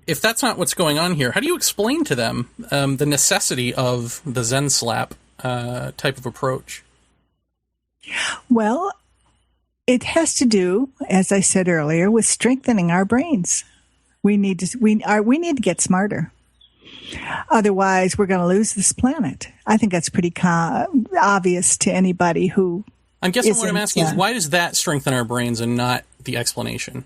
If that's not what's going on here, how do you explain to them the necessity of the Zen slap type of approach? Well, it has to do, as I said earlier, with strengthening our brains. We need to get smarter. Otherwise, we're going to lose this planet. I think that's pretty obvious to anybody who. I'm guessing what I'm asking is, why does that strengthen our brains and not the explanation?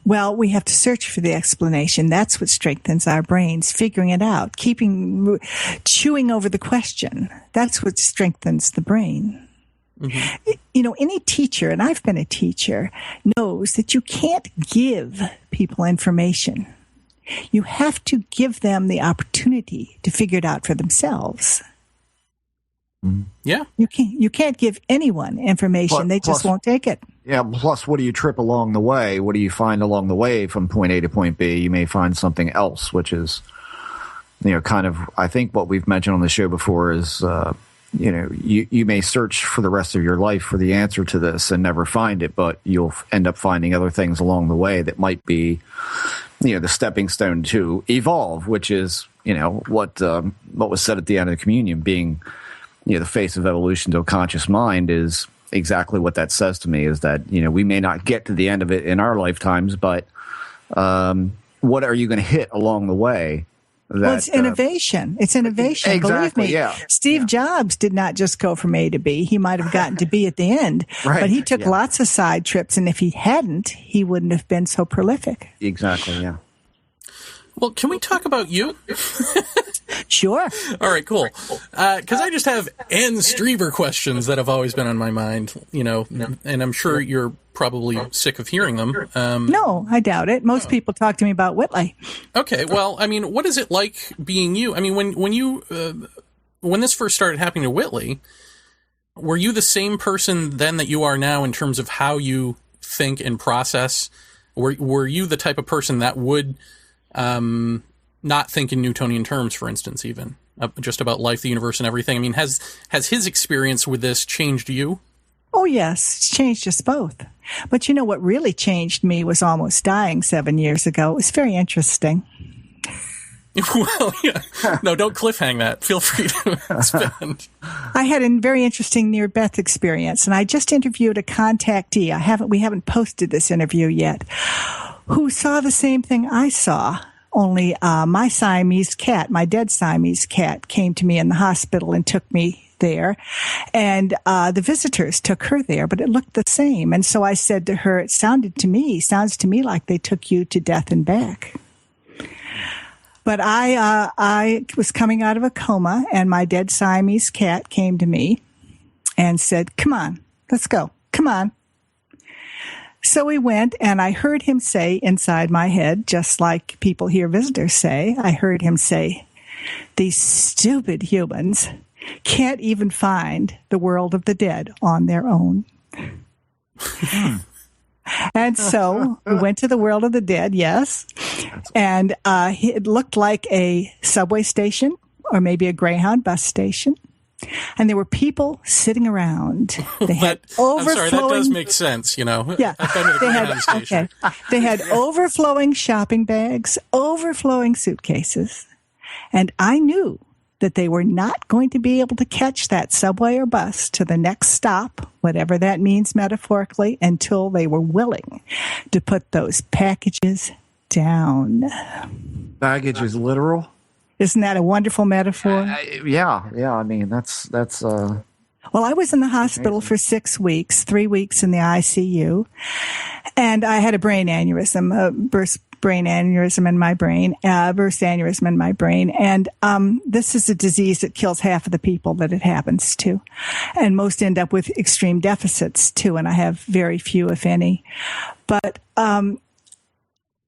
Well, we have to search for the explanation. That's what strengthens our brains, figuring it out, chewing over the question. That's what strengthens the brain. Any teacher, and I've been a teacher, knows that you can't give people information. You have to give them the opportunity to figure it out for themselves. Yeah. You can't give anyone information. They just won't take it. Yeah, plus what do you trip along the way? What do you find along the way from point A to point B? You may find something else, which is, kind of, I think what we've mentioned on the show before is, you may search for the rest of your life for the answer to this and never find it, but you'll end up finding other things along the way that might be, the stepping stone to evolve, which is, what was said at the end of the communion, being, the face of evolution to a conscious mind is exactly what that says to me, is that, we may not get to the end of it in our lifetimes, but what are you going to hit along the way? It's innovation. It's innovation. Exactly, Believe me, yeah. Steve Jobs did not just go from A to B. He might have gotten to B at the end, but he took lots of side trips, and if he hadn't, he wouldn't have been so prolific. Exactly, yeah. Well, can we talk about you? Sure. All right, cool. Because I just have Strieber questions that have always been on my mind, and I'm sure you're probably sick of hearing them. No, I doubt it. Most people talk to me about Whitley. Okay, well, I mean, what is it like being you? I mean, when this first started happening to Whitley, were you the same person then that you are now in terms of how you think and process? Were you the type of person that would not think in Newtonian terms, for instance, even just about life, the universe, and everything? I mean, has his experience with this changed you? Oh, yes. It's changed us both. But what really changed me was almost dying 7 years ago. It was very interesting. Well, yeah. No, don't cliffhang that. Feel free to expand. I had a very interesting near-death experience, and I just interviewed a contactee. We haven't posted this interview yet, who saw the same thing I saw. Only my Siamese cat, my dead Siamese cat, came to me in the hospital and took me there. And the visitors took her there, but it looked the same. And so I said to her, sounds to me like they took you to death and back. But I was coming out of a coma, and my dead Siamese cat came to me and said, come on, let's go. Come on. So we went, and I heard him say inside my head, just like people hear visitors say, I heard him say, these stupid humans can't even find the world of the dead on their own. And so we went to the world of the dead, yes. And it looked like a subway station or maybe a Greyhound bus station. And there were people sitting around. They had I'm sorry, that does make sense, Yeah. I've been to the Greyhound station. Okay. They had overflowing shopping bags, overflowing suitcases. And I knew that they were not going to be able to catch that subway or bus to the next stop, whatever that means metaphorically, until they were willing to put those packages down. Baggage is literal? Isn't that a wonderful metaphor? Yeah. I mean, that's. Well, I was in the hospital for 6 weeks, 3 weeks in the ICU, and I had a brain aneurysm, burst aneurysm in my brain. And this is a disease that kills half of the people that it happens to. And most end up with extreme deficits, too, and I have very few, if any. But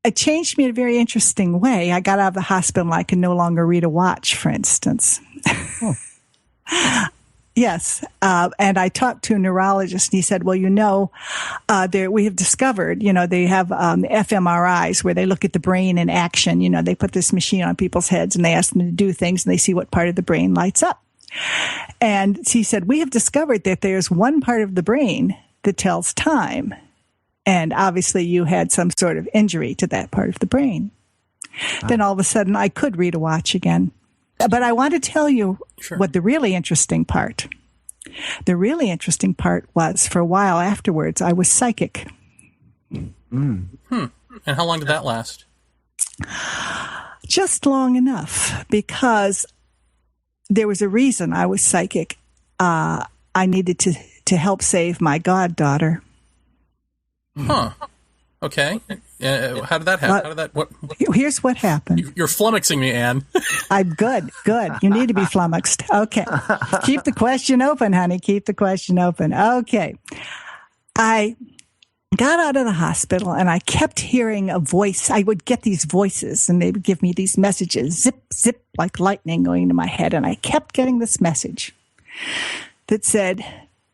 it changed me in a very interesting way. I got out of the hospital and I could no longer read a watch, for instance. Oh. Yes. And I talked to a neurologist, and he said, well, we have discovered, they have fMRIs where they look at the brain in action. They put this machine on people's heads and they ask them to do things, and they see what part of the brain lights up. And he said, we have discovered that there's one part of the brain that tells time. And obviously you had some sort of injury to that part of the brain. Then all of a sudden I could read a watch again. But I want to tell you what the really interesting part was, for a while afterwards, I was psychic. And how long did that last? Just long enough, because there was a reason I was psychic. I needed to help save my goddaughter. Huh. Okay. How did that happen? Here's what happened. You're flummoxing me, Anne. I'm good. You need to be flummoxed. Okay. Keep the question open, honey. Keep the question open. Okay. I got out of the hospital and I kept hearing a voice. I would get these voices and they would give me these messages, zip, zip, like lightning going into my head. And I kept getting this message that said,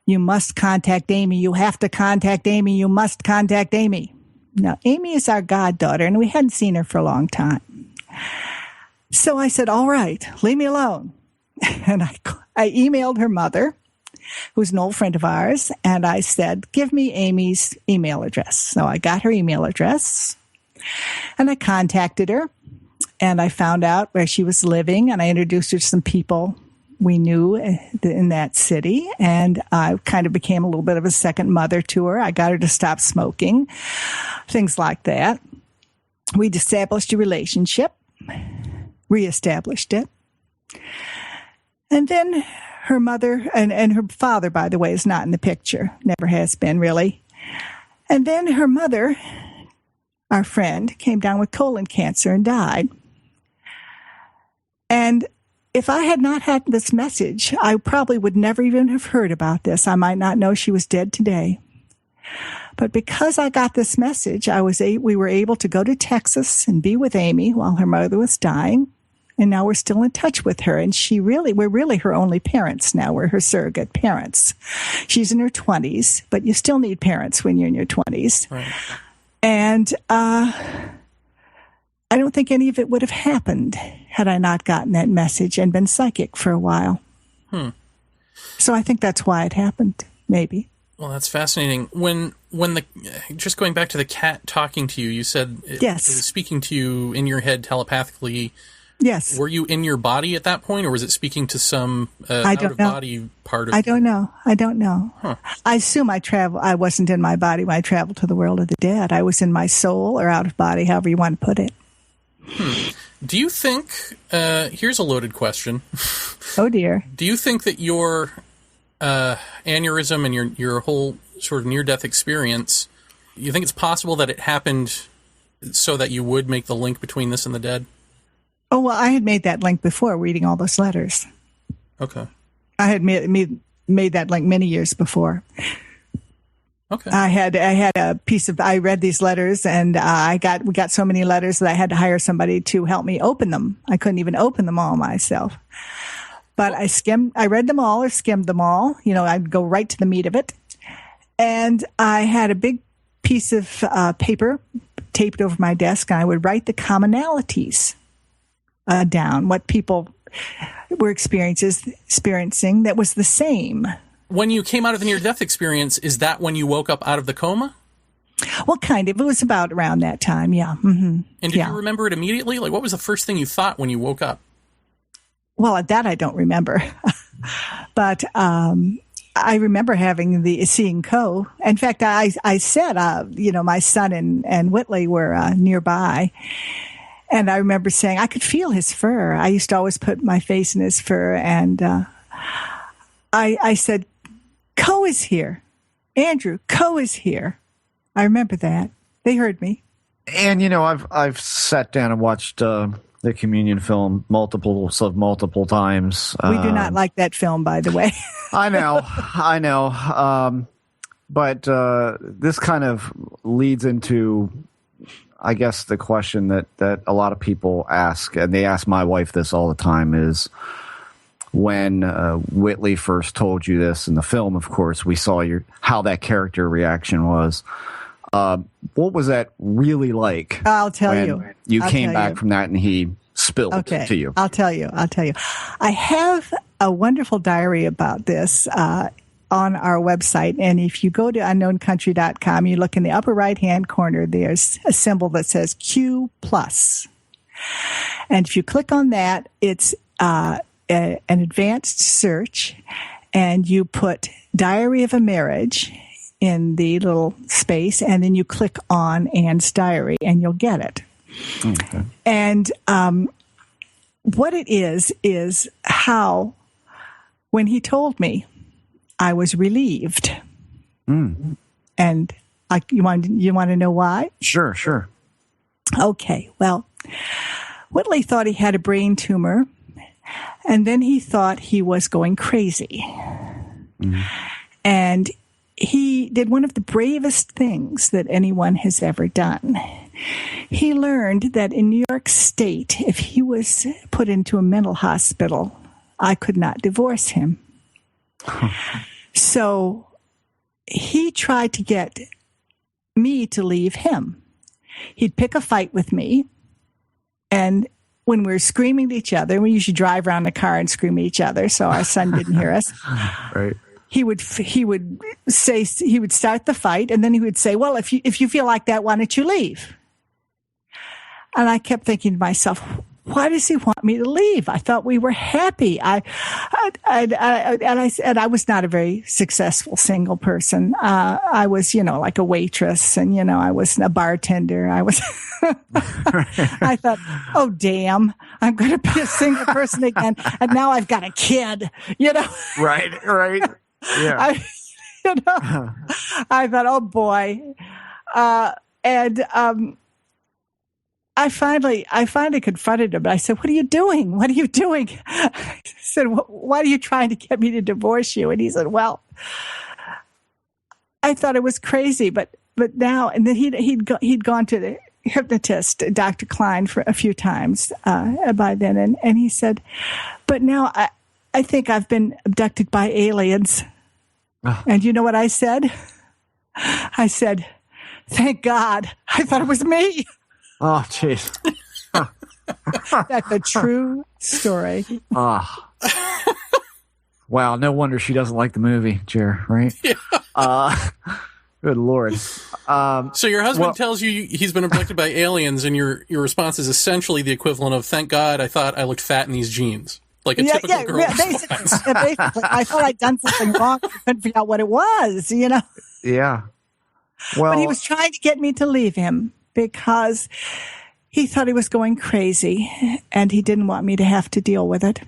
you must contact Amy. You have to contact Amy. You must contact Amy. Now, Amy is our goddaughter, and we hadn't seen her for a long time. So I said, all right, leave me alone. And I emailed her mother, who's an old friend of ours, and I said, give me Amy's email address. So I got her email address, and I contacted her, and I found out where she was living, and I introduced her to some people we knew in that city, and I kind of became a little bit of a second mother to her. I got her to stop smoking, things like that. We'd established a relationship, reestablished it. And then her mother, and her father, by the way, is not in the picture, never has been really. And then her mother, our friend, came down with colon cancer and died. And if I had not had this message, I probably would never even have heard about this. I might not know she was dead today. But because I got this message, we were able to go to Texas and be with Amy while her mother was dying. And now we're still in touch with her. And we're really her only parents now. We're her surrogate parents. She's in her 20s, but you still need parents when you're in your 20s. Right. And I don't think any of it would have happened had I not gotten that message and been psychic for a while. So I think that's why it happened, maybe. Well, that's fascinating. When just going back to the cat talking to you, you said it was speaking to you in your head telepathically. Yes. Were you in your body at that point, or was it speaking to some out-of-body part of I don't know. Huh. I assume I wasn't in my body when I traveled to the world of the dead. I was in my soul or out of body, however you want to put it. Do you think, here's a loaded question. Oh, dear. Do you think that your aneurysm and your whole sort of near-death experience, you think it's possible that it happened so that you would make the link between this and the dead? Oh, well, I had made that link before reading all those letters. Okay. I had made that link many years before. Okay. I had I read these letters, and we got so many letters that I had to hire somebody to help me open them. I couldn't even open them all myself. But I read them all or skimmed them all. I'd go right to the meat of it. And I had a big piece of paper taped over my desk, and I would write the commonalities down, what people were experiencing that was the same. When you came out of the near-death experience, is that when you woke up out of the coma? Well, kind of. It was about around that time, yeah. Mm-hmm. And did you remember it immediately? Like, what was the first thing you thought when you woke up? Well, that I don't remember. But I remember seeing Co. In fact, I said, my son and Whitley were nearby. And I remember saying, I could feel his fur. I used to always put my face in his fur. And I said, Co is here. Andrew, Co is here. I remember that. They heard me. And, I've sat down and watched the Communion film multiple times. We do not like that film, by the way. I know. But this kind of leads into, I guess, the question that a lot of people ask, and they ask my wife this all the time, is when Whitley first told you this in the film, of course, we saw how that character reaction was. What was that really like? I'll tell you. You came back from that and he spilled to you. I'll tell you. I have a wonderful diary about this on our website. And if you go to unknowncountry.com, you look in the upper right-hand corner, there's a symbol that says Q+. And if you click on that, it's an advanced search, and you put Diary of a Marriage in the little space, and then you click on Anne's diary, and you'll get it. Okay. And what it is how, when he told me, I was relieved. And you want to know why? Sure. Okay, well, Whitley thought he had a brain tumor, and then he thought he was going crazy. Mm-hmm. And he did one of the bravest things that anyone has ever done. He learned that in New York State, if he was put into a mental hospital, I could not divorce him. So he tried to get me to leave him. He'd pick a fight with me, and when we were screaming at each other, we usually drive around the car and scream at each other so our son didn't hear us. Right. He would start the fight, and then he would say, well, if you feel like that, why don't you leave? And I kept thinking to myself, why does he want me to leave? I thought we were happy. I was not a very successful single person. I was, like a waitress, and, I was a bartender. I was, I thought, oh, damn, I'm going to be a single person again. And now I've got a kid, Right. Yeah. I thought, oh boy. I finally confronted him. I said, what are you doing? What are you doing? I said, why are you trying to get me to divorce you? And he said, well, I thought it was crazy, but now, and then he'd gone to the hypnotist, Dr. Klein, for a few times by then. And he said, but now I think I've been abducted by aliens. Oh. And you know what I said? I said, thank God. I thought it was me. Oh, jeez. That's a true story. Wow, no wonder she doesn't like the movie, Jer, right? Yeah. Good Lord. So your husband tells you he's been abducted by aliens, and your response is essentially the equivalent of, thank God I thought I looked fat in these jeans. Like a typical girl. Yeah, basically, I thought I'd done something wrong. I couldn't figure out what it was, Yeah. Well, but he was trying to get me to leave him because he thought he was going crazy, and he didn't want me to have to deal with it.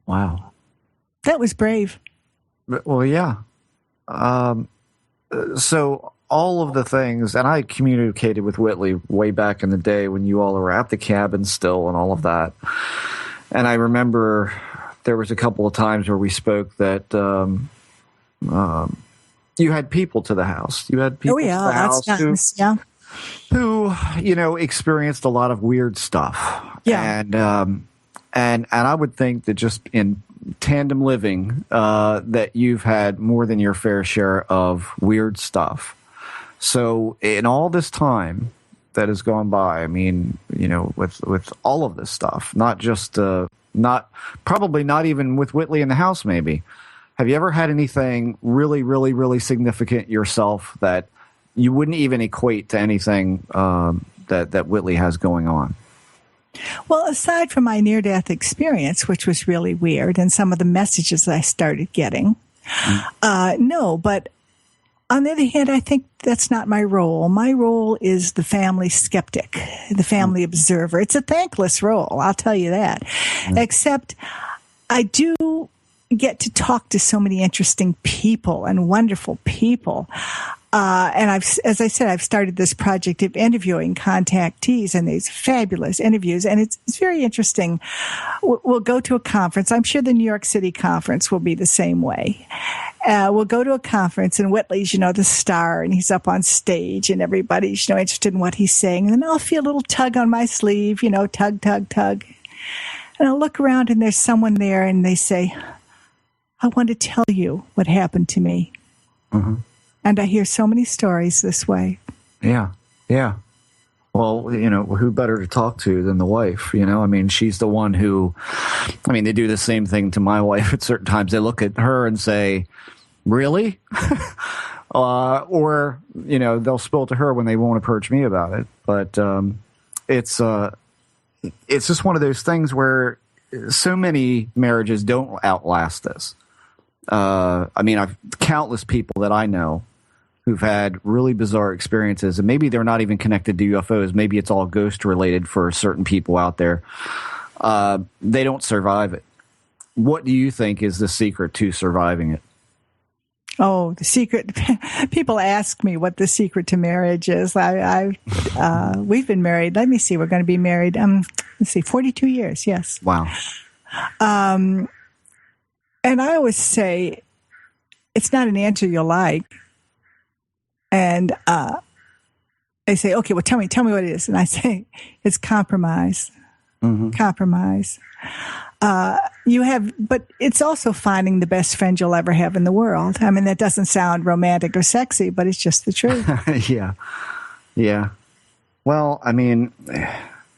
Wow. That was brave. Well, yeah. So all of the things, and I communicated with Whitley way back in the day when you all were at the cabin still and all of that. And I remember there was a couple of times where we spoke that you had people to the house. You had people to the house who experienced a lot of weird stuff. Yeah. And I would think that just in tandem living, that you've had more than your fair share of weird stuff. So in all this time that has gone by, I mean, with all of this stuff, not just, probably not even with Whitley in the house, maybe. Have you ever had anything really, really, really significant yourself that you wouldn't even equate to anything that Whitley has going on? Well, aside from my near-death experience, which was really weird, and some of the messages I started getting, no, but on the other hand, I think that's not my role. My role is the family skeptic, the family observer. It's a thankless role, I'll tell you that. Except I do get to talk to so many interesting people and wonderful people. And as I said, I've started this project of interviewing contactees and these fabulous interviews. And it's very interesting. We'll go to a conference. I'm sure the New York City conference will be the same way. We'll go to a conference, and Whitley's, the star, and he's up on stage, and everybody's, interested in what he's saying. And then I'll feel a little tug on my sleeve, tug, tug, tug. And I'll look around, and there's someone there, and they say, I want to tell you what happened to me. Mm-hmm. And I hear so many stories this way. Yeah. Well, who better to talk to than the wife? I mean, she's the one who, they do the same thing to my wife at certain times. They look at her and say, really? Or, they'll spill it to her when they won't approach me about it. But it's just one of those things where so many marriages don't outlast this. I've countless people that I know who've had really bizarre experiences, and maybe they're not even connected to UFOs. Maybe it's all ghost related for certain people out there. They don't survive it. What do you think is the secret to surviving it? Oh, the secret. People ask me what the secret to marriage is. We've been married. Let me see. We're going to be married. 42 years. Yes. Wow. And I always say, it's not an answer you'll like. And they say, okay, well, tell me what it is. And I say, it's compromise. Mm-hmm. Compromise. But it's also finding the best friend you'll ever have in the world. I mean, that doesn't sound romantic or sexy, but it's just the truth. Yeah. Well, I mean,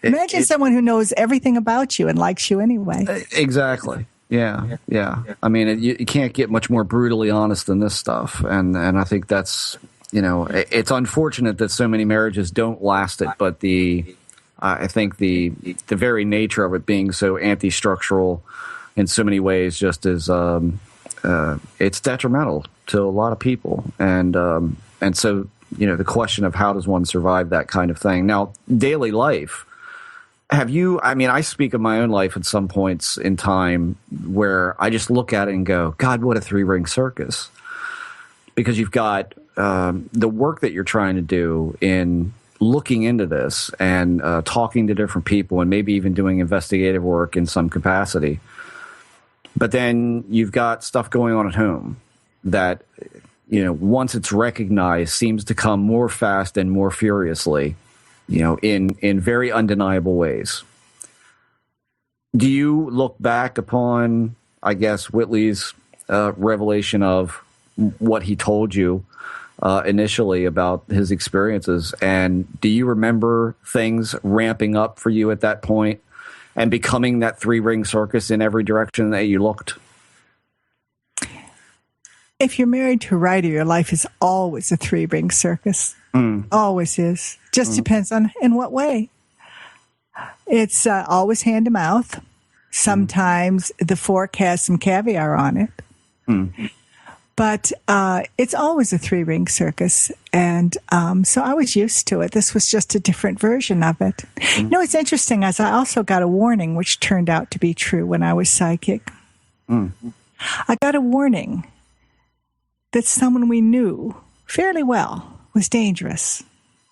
imagine someone who knows everything about you and likes you anyway. Exactly. Yeah. I mean, you can't get much more brutally honest than this stuff. And I think that's, it's unfortunate that so many marriages don't last it, but I think the very nature of it being so anti-structural in so many ways just is it's detrimental to a lot of people, and so the question of how does one survive that kind of thing. Now, daily life. Have you? I mean, I speak of my own life at some points in time where I just look at it and go, God, what a three-ring circus, because you've got the work that you're trying to do in looking into this and talking to different people and maybe even doing investigative work in some capacity. But then you've got stuff going on at home that, once it's recognized, seems to come more fast and more furiously, in very undeniable ways. Do you look back upon, I guess, Whitley's revelation of what he told you initially about his experiences, and do you remember things ramping up for you at that point and becoming that three-ring circus in every direction that you looked? If you're married to a writer, your life is always a three-ring circus. Always is. Just depends on in what way. It's always hand to mouth. Sometimes the fork has some caviar on it. But it's always a three-ring circus. And so I was used to it. This was just a different version of it. It's interesting, as I also got a warning, which turned out to be true when I was psychic. I got a warning that someone we knew fairly well was dangerous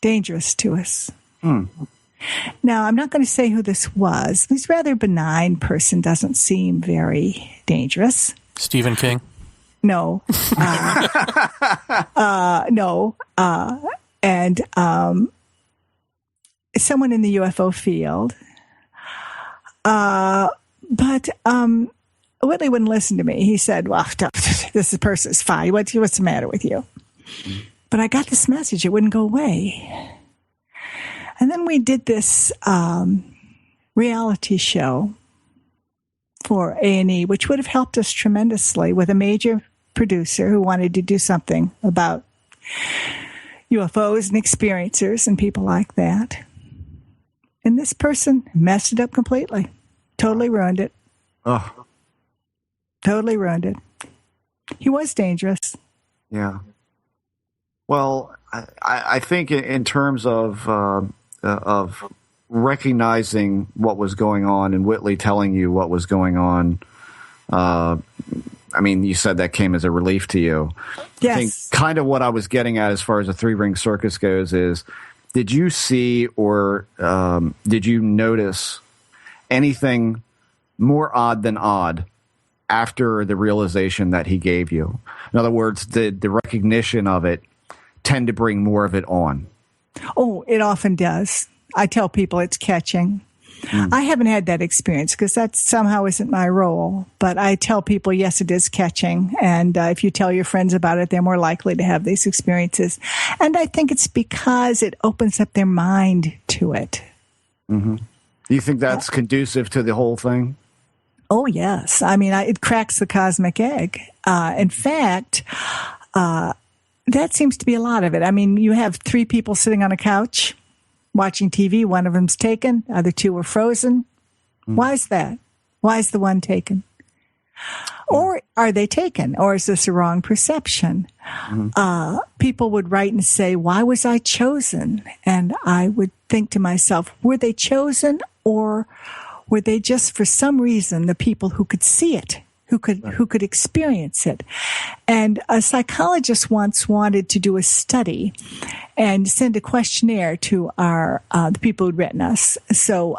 to us. Now, I'm not going to say who this was. This rather benign person doesn't seem very dangerous. Stephen King? No. No. And someone in the UFO field. But Whitley wouldn't listen to me. He said, well, this person's fine. What's the matter with you? But I got this message. It wouldn't go away. And then we did this reality show for A&E, which would have helped us tremendously, with a major producer who wanted to do something about UFOs and experiencers and people like that. And this person messed it up completely. Totally ruined it. Oh. Totally ruined it. He was dangerous. Yeah. Well, I think in terms of recognizing what was going on and Whitley telling you what was going on, I mean, you said that came as a relief to you. Yes. I think kind of what I was getting at as far as a three-ring circus goes is, did you see or did you notice anything more odd than odd after the realization that he gave you? In other words, did the recognition of it tend to bring more of it on? Oh, it often does. I tell people it's catching. I haven't had that experience because that somehow isn't my role. But I tell people, yes, it is catching. And if you tell your friends about it, they're more likely to have these experiences. And I think it's because it opens up their mind to it. Do you think that's conducive to the whole thing? Oh, yes. I mean, it cracks the cosmic egg. In fact, that seems to be a lot of it. I mean, you have three people sitting on a couch watching TV. One of them's taken. The other two were frozen. Why is that? Why is the one taken? Or are they taken? Or is this a wrong perception? People would write and say, why was I chosen? And I would think to myself, were they chosen, or were they just for some reason the people who could see it, who could experience it. And a psychologist once wanted to do a study and send a questionnaire to the people who'd written us. So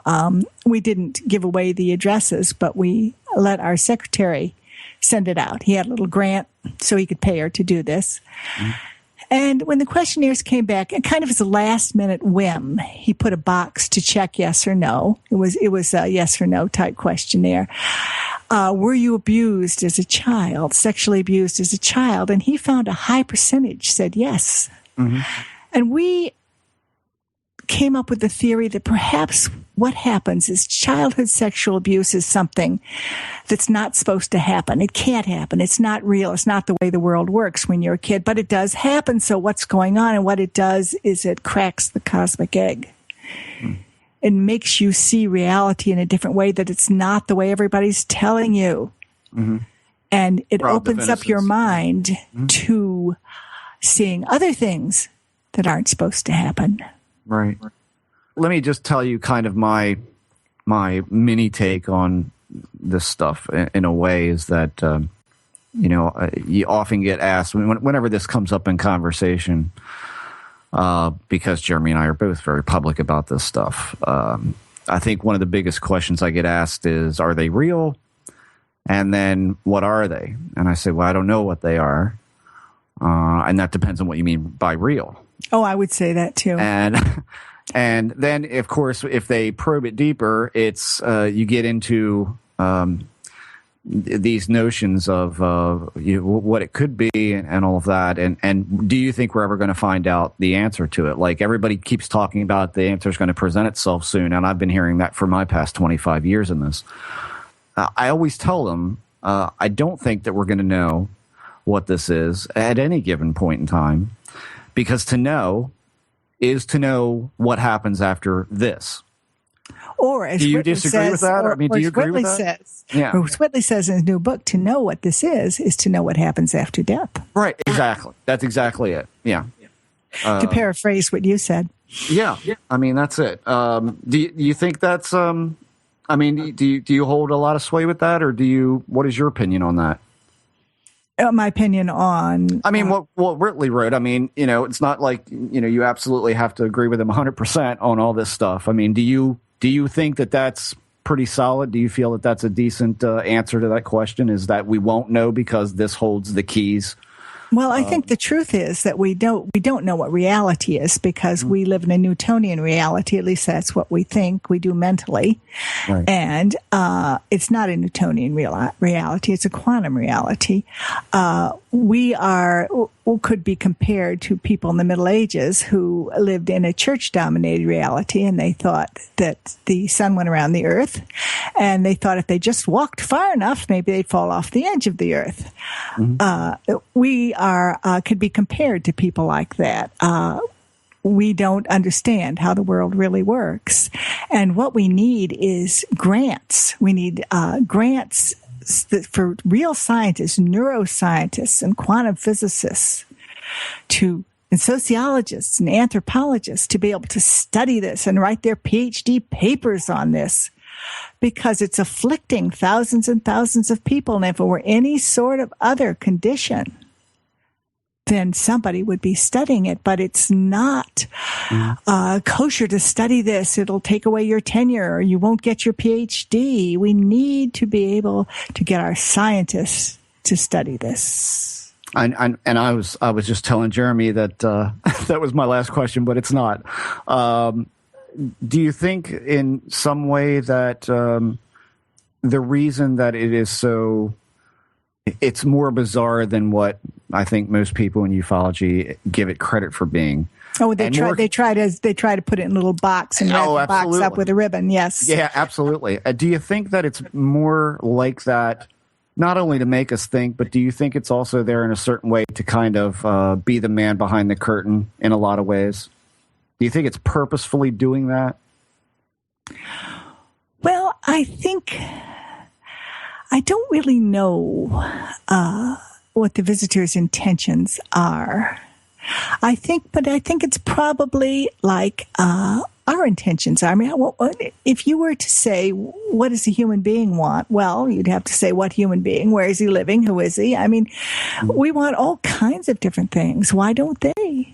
we didn't give away the addresses, but we let our secretary send it out. He had a little grant so he could pay her to do this. Mm-hmm. And when the questionnaires came back, and kind of as a last-minute whim, he put a box to check yes or no. It was a yes or no type questionnaire. Were you abused as a child, sexually abused as a child? And he found a high percentage said yes. Mm-hmm. And we came up with the theory that perhaps what happens is childhood sexual abuse is something that's not supposed to happen. It can't happen. It's not real. It's not the way the world works when you're a kid, but it does happen. So what's going on? And what it does is it cracks the cosmic egg. It makes you see reality in a different way, that it's not the way everybody's telling you. Mm-hmm. And it opens up your mind to seeing other things that aren't supposed to happen. Right. Let me just tell you kind of my mini take on this stuff in a way is that, you often get asked whenever this comes up in conversation, because Jeremy and I are both very public about this stuff. I think one of the biggest questions I get asked is, are they real? And then what are they? And I say, well, I don't know what they are. And that depends on what you mean by real. Oh, I would say that too. And then, of course, if they probe it deeper, it's you get into these notions of what it could be and all of that. And do you think we're ever going to find out the answer to it? Like, everybody keeps talking about the answer is going to present itself soon, and I've been hearing that for my past 25 years in this. I always tell them I don't think that we're going to know what this is at any given point in time, because to know is to know what happens after this. Or as do you Whitley disagree says, with that? Or, I mean, do you agree Whitley with that? Says, or Whitley says in his new book, to know what this is to know what happens after death. Right, exactly. That's exactly it. Yeah. To paraphrase what you said. Yeah, I mean, that's it. Do you think that's, do you hold a lot of sway with that, or what is your opinion on that? My opinion on... I mean, what Whitley wrote, it's not like, you absolutely have to agree with him 100% on all this stuff. I mean, do you think that that's pretty solid? Do you feel that that's a decent answer to that question, is that we won't know because this holds the keys? Well, I think the truth is that we don't know what reality is, because we live in a Newtonian reality. At least that's what we think we do mentally. Right. And it's not a Newtonian reality. It's a quantum reality. We could be compared to people in the Middle Ages who lived in a church-dominated reality, and they thought that the sun went around the earth, and they thought if they just walked far enough, maybe they'd fall off the edge of the earth. Mm-hmm. We could be compared to people like that. We don't understand how the world really works. And what we need is grants. We need grants for real scientists, neuroscientists, and quantum physicists, and sociologists and anthropologists to be able to study this and write their PhD papers on this, because it's afflicting thousands and thousands of people. And if it were any sort of other condition, then somebody would be studying it, but it's not kosher to study this. It'll take away your tenure, or you won't get your PhD. We need to be able to get our scientists to study this. And I was just telling Jeremy that that was my last question, but it's not. Do you think in some way that the reason that it is so, it's more bizarre than what I think most people in ufology give it credit for being? Oh, they try to put it in a little box and wrap the box up with a ribbon. Yes. Yeah, absolutely. Do you think that it's more like that, not only to make us think, but do you think it's also there in a certain way to kind of be the man behind the curtain in a lot of ways? Do you think it's purposefully doing that? Well, I think I don't really know what the visitor's intentions are. I think it's probably like our intentions are. I mean, if you were to say, what does a human being want? Well, you'd have to say, what human being? Where is he living? Who is he? I mean, we want all kinds of different things. Why don't they?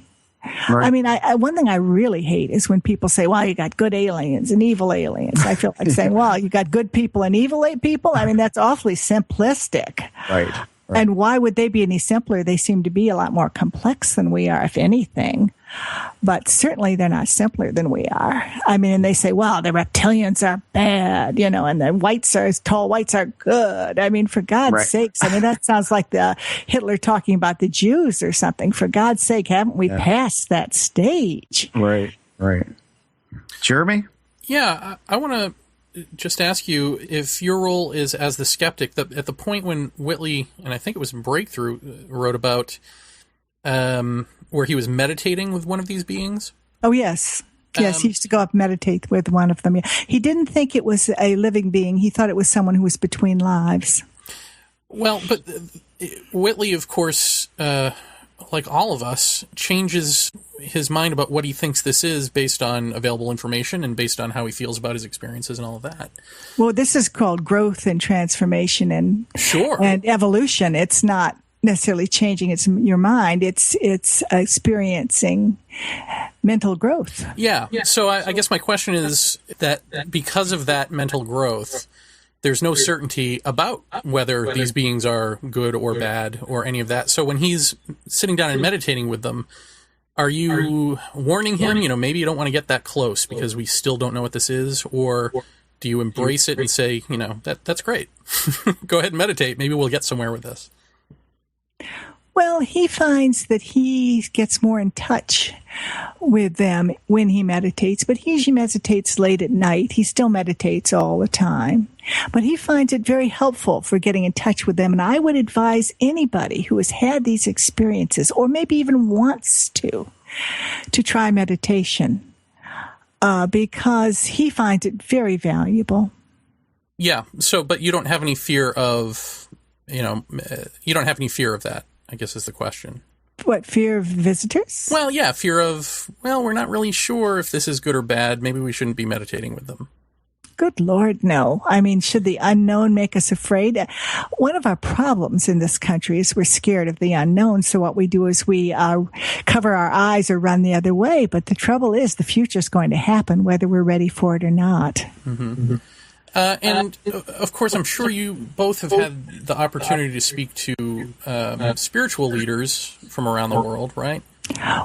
Right. I mean, one thing I really hate is when people say, well, you got good aliens and evil aliens. I feel like saying, well, you got good people and evil people. I mean, that's awfully simplistic. Right. And why would they be any simpler? They seem to be a lot more complex than we are, if anything. But certainly they're not simpler than we are. I mean, and they say, well, the reptilians are bad, and the tall whites are good. I mean, for God's sakes, I mean, that sounds like the Hitler talking about the Jews or something. For God's sake, haven't we passed that stage? Right. Jeremy? Yeah, I want to just ask you if your role is as the skeptic. At the point when Whitley, and I think it was Breakthrough, wrote about where he was meditating with one of these beings. Oh, yes. Yes, he used to go up and meditate with one of them. He didn't think it was a living being. He thought it was someone who was between lives. Well, but Whitley, of course, like all of us, changes his mind about what he thinks this is based on available information and based on how he feels about his experiences and all of that. Well, this is called growth and transformation and evolution. It's not necessarily changing your mind. It's experiencing mental growth. Yeah. So I guess my question is that because of that mental growth, there's no certainty about whether these beings are good or bad or any of that. So when he's sitting down and meditating with them, are you warning him, maybe you don't want to get that close because we still don't know what this is? Or do you embrace it and say, that's great. Go ahead and meditate. Maybe we'll get somewhere with this. Well, he finds that he gets more in touch with them when he meditates, but he usually meditates late at night. He still meditates all the time, but he finds it very helpful for getting in touch with them. And I would advise anybody who has had these experiences, or maybe even wants to try meditation, because he finds it very valuable. Yeah. So, but you don't have any fear of, you don't have any fear of that, I guess is the question. What, fear of visitors? Well, yeah, fear of, we're not really sure if this is good or bad. Maybe we shouldn't be meditating with them. Good Lord, no. I mean, should the unknown make us afraid? One of our problems in this country is we're scared of the unknown. So what we do is we cover our eyes or run the other way. But the trouble is the future is going to happen whether we're ready for it or not. Mm-hmm. Mm-hmm. And, of course, I'm sure you both have had the opportunity to speak to spiritual leaders from around the world, right?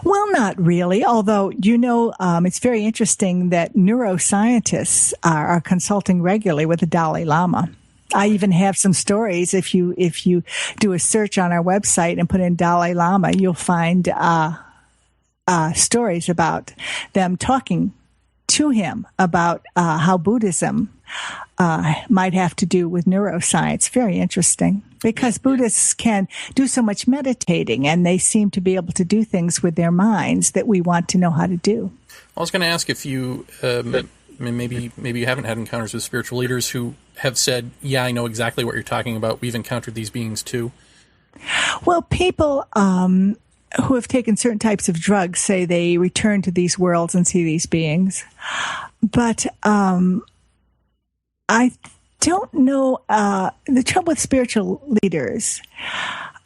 Well, not really, although, it's very interesting that neuroscientists are consulting regularly with the Dalai Lama. I even have some stories. If you do a search on our website and put in Dalai Lama, you'll find stories about them talking to him about how Buddhism might have to do with neuroscience. Very interesting, because Buddhists can do so much meditating, and they seem to be able to do things with their minds that we want to know how to do. I was going to ask if you, maybe you haven't had encounters with spiritual leaders who have said, yeah, I know exactly what you're talking about. We've encountered these beings too. Well, people who have taken certain types of drugs say they return to these worlds and see these beings. But I don't know. The trouble with spiritual leaders,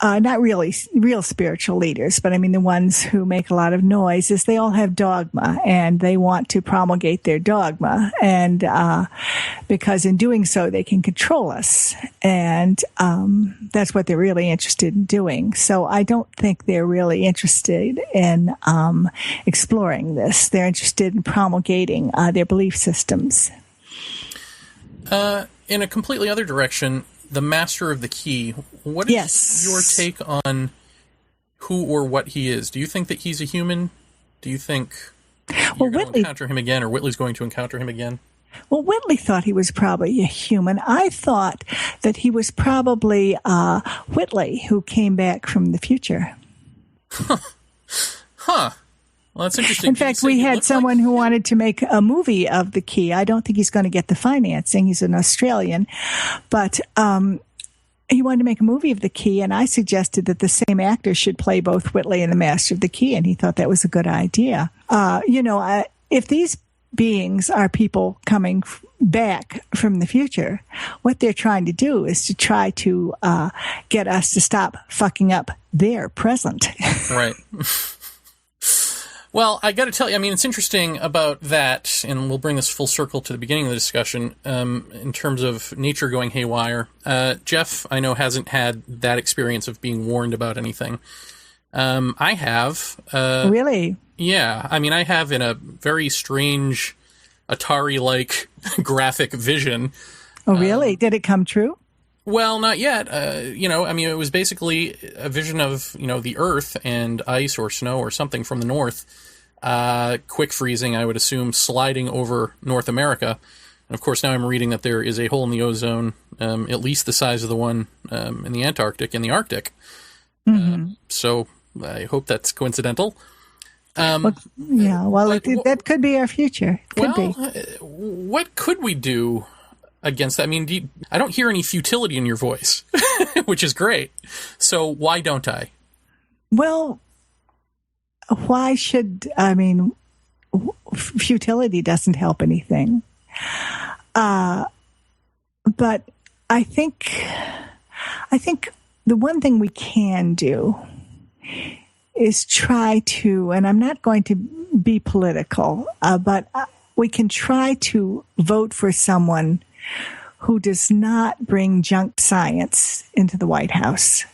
not really real spiritual leaders, but I mean the ones who make a lot of noise, is they all have dogma, and they want to promulgate their dogma, and because in doing so they can control us, and that's what they're really interested in doing. So I don't think they're really interested in exploring this. They're interested in promulgating their belief systems. In a completely other direction, the Master of the Key, what is your take on who or what he is? Do you think that he's a human? Do you think you're going to encounter him again, or Whitley's going to encounter him again? Well, Whitley thought he was probably a human. I thought that he was probably Whitley, who came back from the future. Huh. Well, that's interesting. In fact, we had someone who wanted to make a movie of the Key. I don't think he's going to get the financing. He's an Australian. But he wanted to make a movie of the Key, and I suggested that the same actor should play both Whitley and the Master of the Key, and he thought that was a good idea. If these beings are people coming back from the future. What they're trying to do is to try to get us to stop fucking up their present. Right. Well, I got to tell you, I mean, it's interesting about that, and we'll bring this full circle to the beginning of the discussion, in terms of nature going haywire. Jeff, I know, hasn't had that experience of being warned about anything. I have. Really? Yeah. I mean, I have in a very strange Atari-like graphic vision. Oh, really? Did it come true? Well, not yet. I mean, it was basically a vision of, the Earth and ice or snow or something from the north, quick freezing, I would assume, sliding over North America. And of course, now I'm reading that there is a hole in the ozone, at least the size of the one in the Antarctic and the Arctic. Mm-hmm. So I hope that's coincidental. That could be our future. Could be. What could we do against that? I mean, I don't hear any futility in your voice, which is great. So why don't I? Well, why should, futility doesn't help anything. But I think the one thing we can do is try to, and I'm not going to be political, but we can try to vote for someone who does not bring junk science into the White House.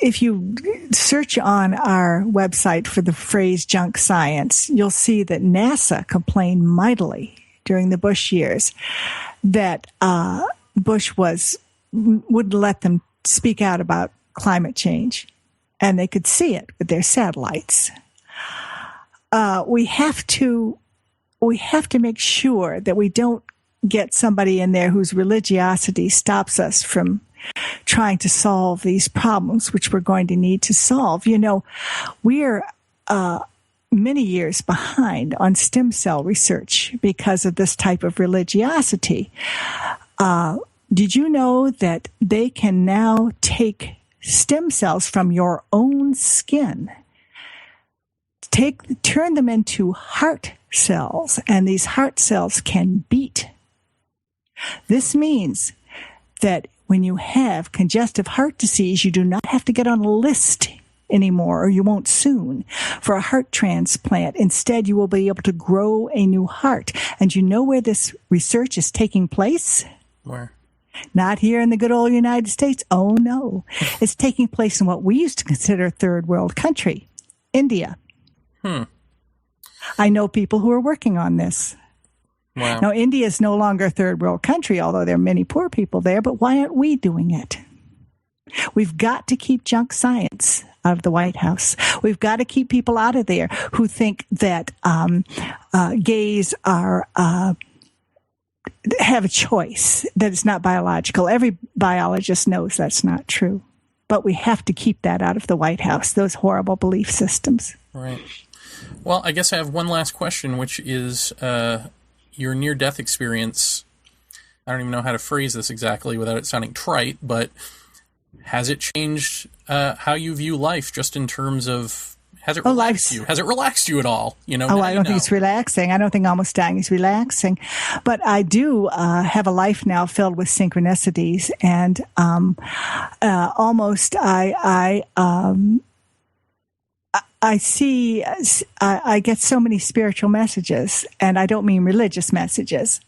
If you search on our website for the phrase junk science, you'll see that NASA complained mightily during the Bush years that Bush wouldn't let them speak out about climate change, and they could see it with their satellites. We have to make sure that we don't get somebody in there whose religiosity stops us from trying to solve these problems, which we're going to need to solve. We're many years behind on stem cell research because of this type of religiosity. Did you know that they can now take stem cells from your own skin, turn them into heart cells, and these heart cells can beat? This means that when you have congestive heart disease, you do not have to get on a list anymore, or you won't soon, for a heart transplant. Instead, you will be able to grow a new heart. And you know where this research is taking place? Where? Not here in the good old United States. Oh, no. It's taking place in what we used to consider a third world country, India. I know people who are working on this. Wow. Now, India is no longer a third world country, although there are many poor people there, but why aren't we doing it? We've got to keep junk science out of the White House. We've got to keep people out of there who think that gays are have a choice, that it's not biological. Every biologist knows that's not true. But we have to keep that out of the White House, those horrible belief systems. Right. Well, I guess I have one last question, which is your near-death experience. I don't even know how to phrase this exactly without it sounding trite, but has it changed how you view life, just in terms of, has it relaxed you? Has it relaxed you at all? I don't think it's relaxing. I don't think almost dying is relaxing. But I do have a life now filled with synchronicities, and I get so many spiritual messages, and I don't mean religious messages.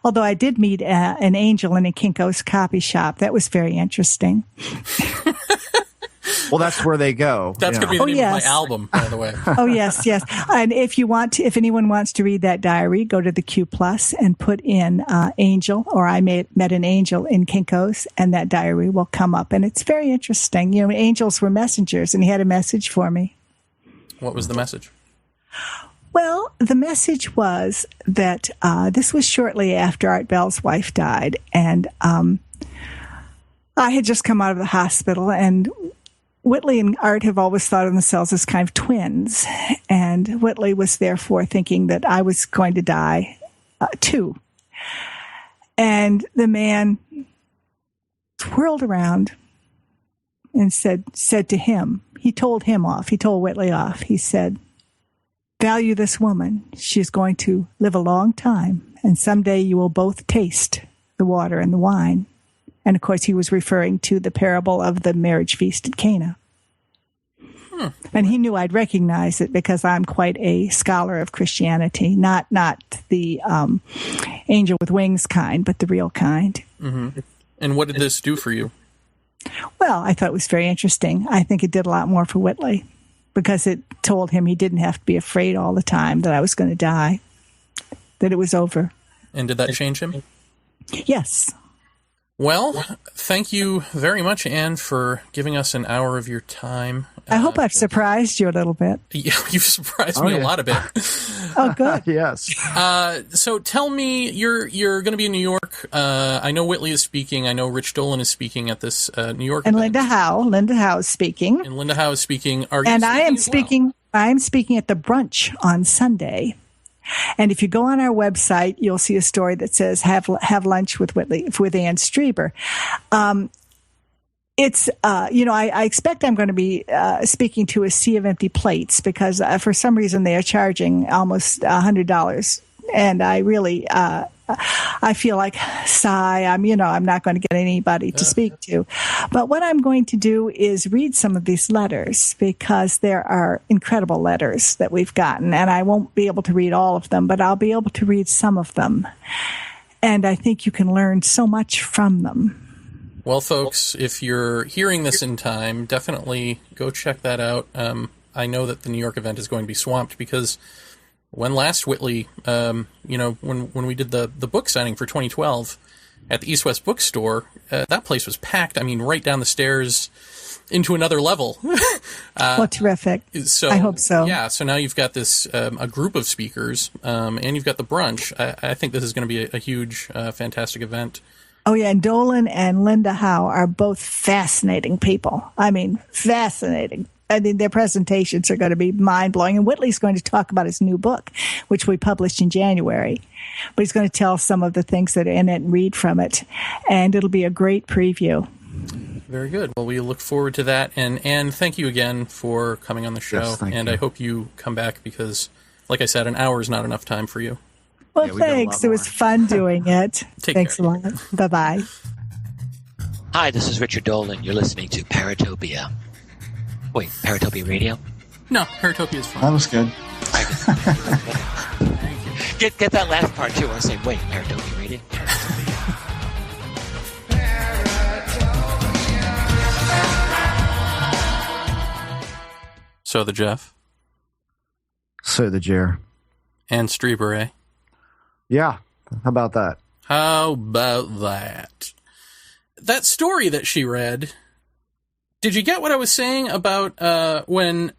Although I did meet an angel in a Kinko's copy shop. That was very interesting. Well, that's where they go. That's going to be the name of my album, by the way. Oh, yes. And if anyone wants to read that diary, go to the Q Plus and put in angel, or I met an angel in Kinko's, and that diary will come up. And it's very interesting. Angels were messengers, and he had a message for me. What was the message? Well, the message was that this was shortly after Art Bell's wife died, and I had just come out of the hospital, and Whitley and Art have always thought of themselves as kind of twins, and Whitley was therefore thinking that I was going to die too. And the man twirled around and said to him, he told Whitley off, he said, value this woman. She's going to live a long time, and someday you will both taste the water and the wine. And, of course, he was referring to the parable of the marriage feast at Cana. And he knew I'd recognize it because I'm quite a scholar of Christianity, not the angel with wings kind, but the real kind. Mm-hmm. And what did this do for you? Well, I thought it was very interesting. I think it did a lot more for Whitley because it told him he didn't have to be afraid all the time that I was going to die, that it was over. And did that change him? Yes. Well, thank you very much, Anne, for giving us an hour of your time. I hope I've surprised you a little bit. Yeah, you've surprised me a lot a bit. Oh, good. Yes. So tell me, you're going to be in New York. I know Whitley is speaking. I know Rich Dolan is speaking at this New York and event. Linda Howe is speaking. And Linda Howe is speaking. Are you and I am speaking as well? I am speaking at the brunch on Sunday. And if you go on our website, you'll see a story that says "Have lunch with Anne Strieber." It's I expect I'm going to be speaking to a sea of empty plates because for some reason they are charging almost $100, and I really I feel like I'm not going to get anybody to speak to. But what I'm going to do is read some of these letters because there are incredible letters that we've gotten, and I won't be able to read all of them, but I'll be able to read some of them. And I think you can learn so much from them. Well, folks, if you're hearing this in time, definitely go check that out. I know that the New York event is going to be swamped because when last Whitley, when we did the book signing for 2012 at the East West Bookstore, that place was packed. I mean, right down the stairs into another level. Well, terrific. So I hope so. Yeah. So now you've got this a group of speakers, and you've got the brunch. I think this is going to be a huge, fantastic event. Oh, yeah, and Dolan and Linda Howe are both fascinating people. I mean, fascinating. I mean, their presentations are going to be mind-blowing. And Whitley's going to talk about his new book, which we published in January. But he's going to tell some of the things that are in it and read from it. And it'll be a great preview. Very good. Well, we look forward to that. And Anne, thank you again for coming on the show. Yes, thank you. I hope you come back because, like I said, an hour is not enough time for you. Well, Yeah, we got a lot thanks. It was more. fun doing it. Thanks care. a lot. Bye-bye. Hi, this is Richard Dolan. You're listening to Paratopia. Wait, Paratopia Radio? No, Paratopia is fun. That was good. Get that last part too. I want to say, wait, Paratopia Radio? So the Jeff So the Jer. and Strieber, eh? Yeah. How about that? How about that? That story that she read, did you get what I was saying about when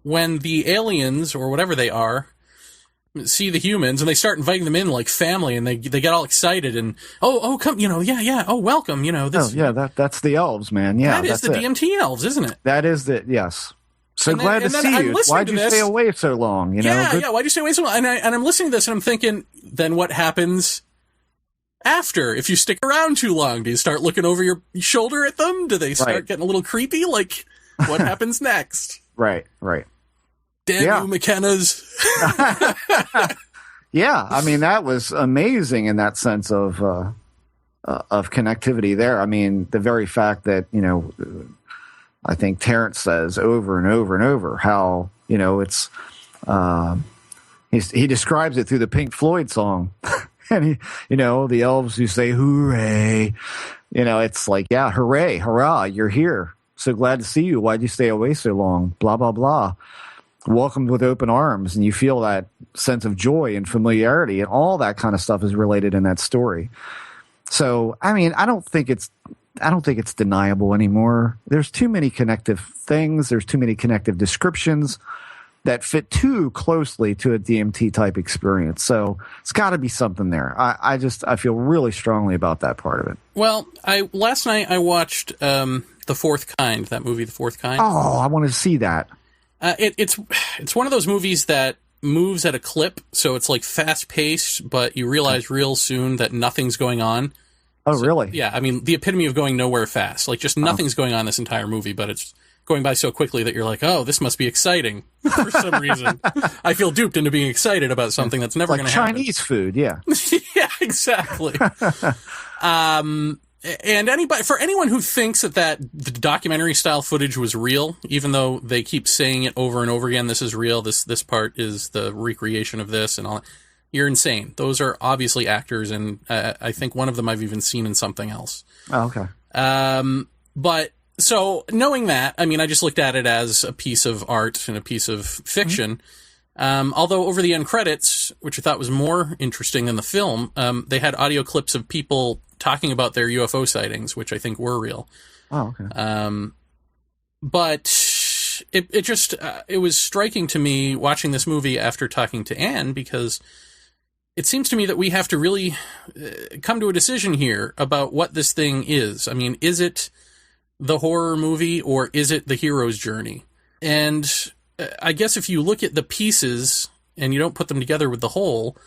the aliens, or whatever they are, see the humans and they start inviting them in like family and they get all excited and, oh, come, yeah, oh, welcome, this. Oh, yeah, that's the elves, man. Yeah, that is that's the it. DMT elves, isn't it? That is the, yes. So And then- glad and to then see I'm you. listening Why'd to you this. stay away so long? Yeah, why'd you stay away so long? And I'm listening to this and I'm thinking, then what happens after? If you stick around too long, do you start looking over your shoulder at them? Do they start Right. getting a little creepy? Like, what happens next? Right. Damn Yeah. you, McKenna's. Yeah, I mean, that was amazing in that sense of connectivity there. I mean, the very fact that, I think Terrence says over and over and over how, it's, he describes it through the Pink Floyd song. And, the elves who say, hooray, it's like, yeah, hooray, hurrah, you're here. So glad to see you. Why'd you stay away so long? Blah, blah, blah. Welcomed with open arms. And you feel that sense of joy and familiarity, and all that kind of stuff is related in that story. So, I mean, I don't think it's deniable anymore. There's too many connective things. There's too many connective descriptions that fit too closely to a DMT type experience. So it's got to be something there. I feel really strongly about that part of it. Well, last night I watched The Fourth Kind, that movie, The Fourth Kind. Oh, I want to see that. It's one of those movies that moves at a clip, so it's like fast paced, but you realize real soon that nothing's going on. Oh, really? Yeah, I mean, the epitome of going nowhere fast. Like, just nothing's going on this entire movie, but it's going by so quickly that you're like, oh, this must be exciting for some reason. I feel duped into being excited about something that's never like going to happen. Chinese food, yeah. Yeah, exactly. And for anyone who thinks that the documentary style footage was real, even though they keep saying it over and over again, this is real, this part is the recreation of this and all, you're insane. Those are obviously actors, and I think one of them I've even seen in something else. Oh, okay. But so knowing that, I mean, I just looked at it as a piece of art and a piece of fiction. Although over the end credits, which I thought was more interesting than the film, they had audio clips of people talking about their UFO sightings, which I think were real. Oh, okay. But it was striking to me watching this movie after talking to Anne, because it seems to me that we have to really come to a decision here about what this thing is. I mean, is it the horror movie or is it the hero's journey? And I guess if you look at the pieces and you don't put them together with the whole,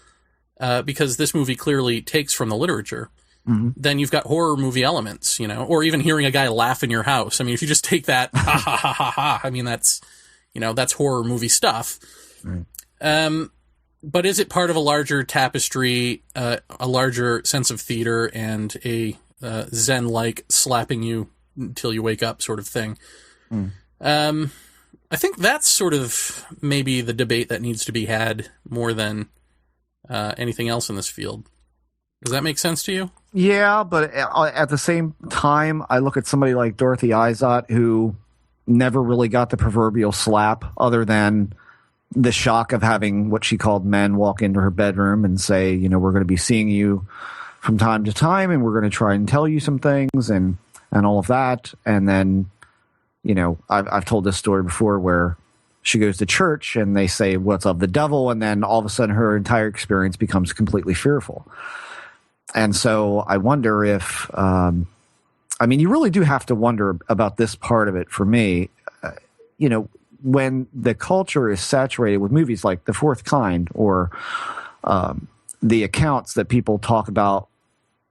because this movie clearly takes from the literature, then you've got horror movie elements, or even hearing a guy laugh in your house. I mean, if you just take that, ha ha ha ha ha, I mean, that's horror movie stuff. Right. But is it part of a larger tapestry, a larger sense of theater, and a Zen-like slapping you until you wake up sort of thing? I think that's sort of maybe the debate that needs to be had more than anything else in this field. Does that make sense to you? Yeah, but at the same time, I look at somebody like Dorothy Izot, who never really got the proverbial slap other than the shock of having what she called men walk into her bedroom and say, we're going to be seeing you from time to time, and we're going to try and tell you some things and all of that. And then, I've told this story before where she goes to church and they say, what's of the devil? And then all of a sudden her entire experience becomes completely fearful. And so I wonder if, you really do have to wonder about this part of it for me. When the culture is saturated with movies like The Fourth Kind or the accounts that people talk about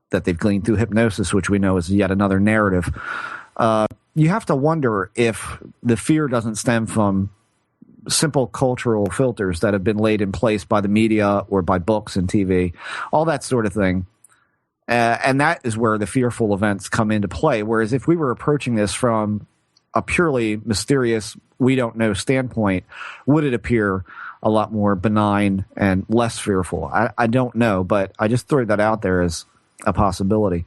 that they've gleaned through hypnosis, which we know is yet another narrative, you have to wonder if the fear doesn't stem from simple cultural filters that have been laid in place by the media or by books and TV, all that sort of thing. And that is where the fearful events come into play. Whereas if we were approaching this from a purely mysterious, we don't know standpoint, would it appear a lot more benign and less fearful? I don't know, but I just throw that out there as a possibility.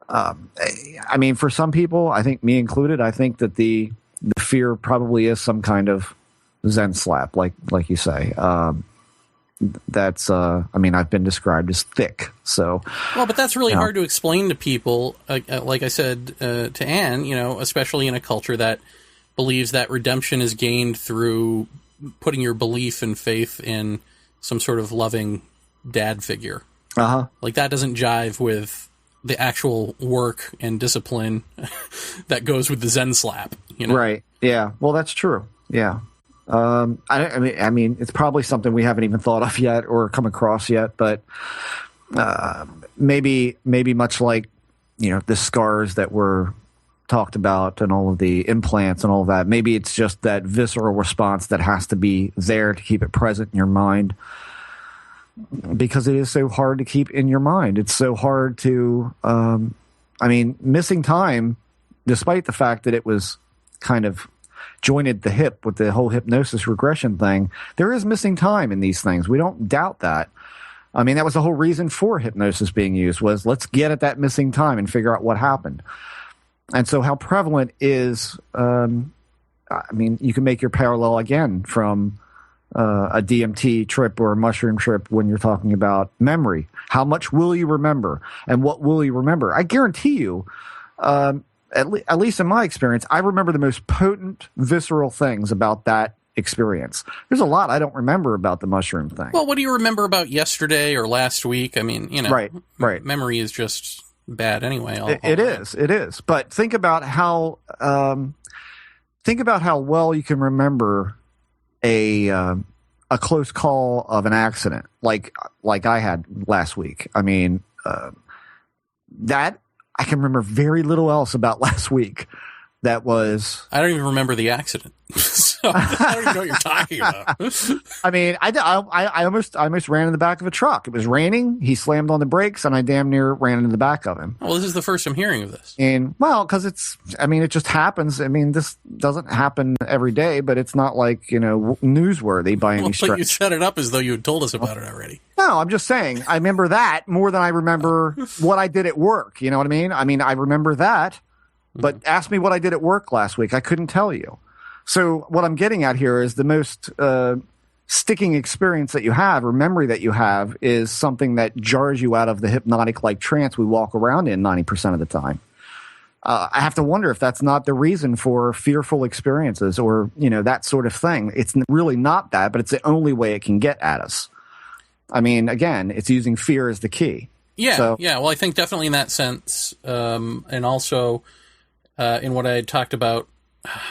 For some people, I think me included, I think that the fear probably is some kind of Zen slap, like you say. That's I've been described as thick. So but that's really hard to explain to people. Like I said to Anne, especially in a culture that believes that redemption is gained through putting your belief and faith in some sort of loving dad figure. Like that doesn't jive with the actual work and discipline that goes with the Zen slap. Right? Yeah. Well, that's true. Yeah. It's probably something we haven't even thought of yet or come across yet, but maybe much like, the scars that were talked about and all of the implants and all of that, maybe it's just that visceral response that has to be there to keep it present in your mind, because it is so hard to keep in your mind. It's so hard to, missing time, despite the fact that it was kind of jointed the hip with the whole hypnosis regression thing, there is missing time in these things. We don't doubt that. That was the whole reason for hypnosis being used, was let's get at that missing time and figure out what happened. And so how prevalent is, you can make your parallel again from a DMT trip or a mushroom trip when you're talking about memory. How much will you remember and what will you remember? I guarantee you, at least in my experience, I remember the most potent, visceral things about that experience. There's a lot I don't remember about the mushroom thing. Well, what do you remember about yesterday or last week? Right. Memory is just bad anyway. It is. But think about how well you can remember a close call of an accident, like I had last week. That I can remember very little else about last week. that was. I don't even remember the accident. So I don't even know what you're talking about. I mean, I almost ran in the back of a truck. It was raining. He slammed on the brakes, and I damn near ran into the back of him. Well, this is the first I'm hearing of this. And well, because it just happens. I mean, this doesn't happen every day, but it's not like, newsworthy by any stretch. But you set it up as though you had told us about it already. No, I'm just saying, I remember that more than I remember what I did at work. You know what I mean? I mean, I remember that, but ask me what I did at work last week. I couldn't tell you. So what I'm getting at here is the most sticking experience that you have or memory that you have is something that jars you out of the hypnotic-like trance we walk around in 90% of the time. I have to wonder if that's not the reason for fearful experiences or, that sort of thing. It's really not that, but it's the only way it can get at us. I mean, again, it's using fear as the key. Yeah, yeah. Well, I think definitely in that sense, and also in what I had talked about,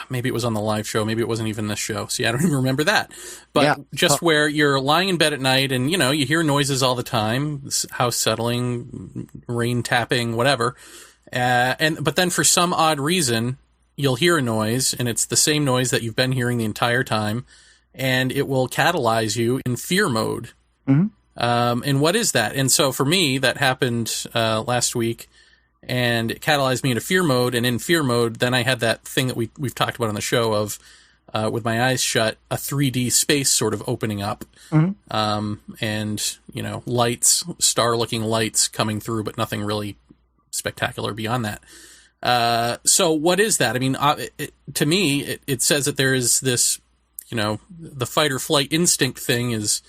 maybe it was on the live show, maybe it wasn't even this show. See, I don't even remember that. But just where you're lying in bed at night and, you hear noises all the time, house settling, rain tapping, whatever. But then for some odd reason, you'll hear a noise, and it's the same noise that you've been hearing the entire time, and it will catalyze you in fear mode. Mm-hmm. And what is that? And so for me, that happened last week, and it catalyzed me into fear mode. And in fear mode, then I had that thing that we've talked about on the show of, with my eyes shut, a 3D space sort of opening up, and lights, star-looking lights coming through, but nothing really spectacular beyond that. So what is that? I mean, to me, it says that there is this, the fight or flight instinct thing is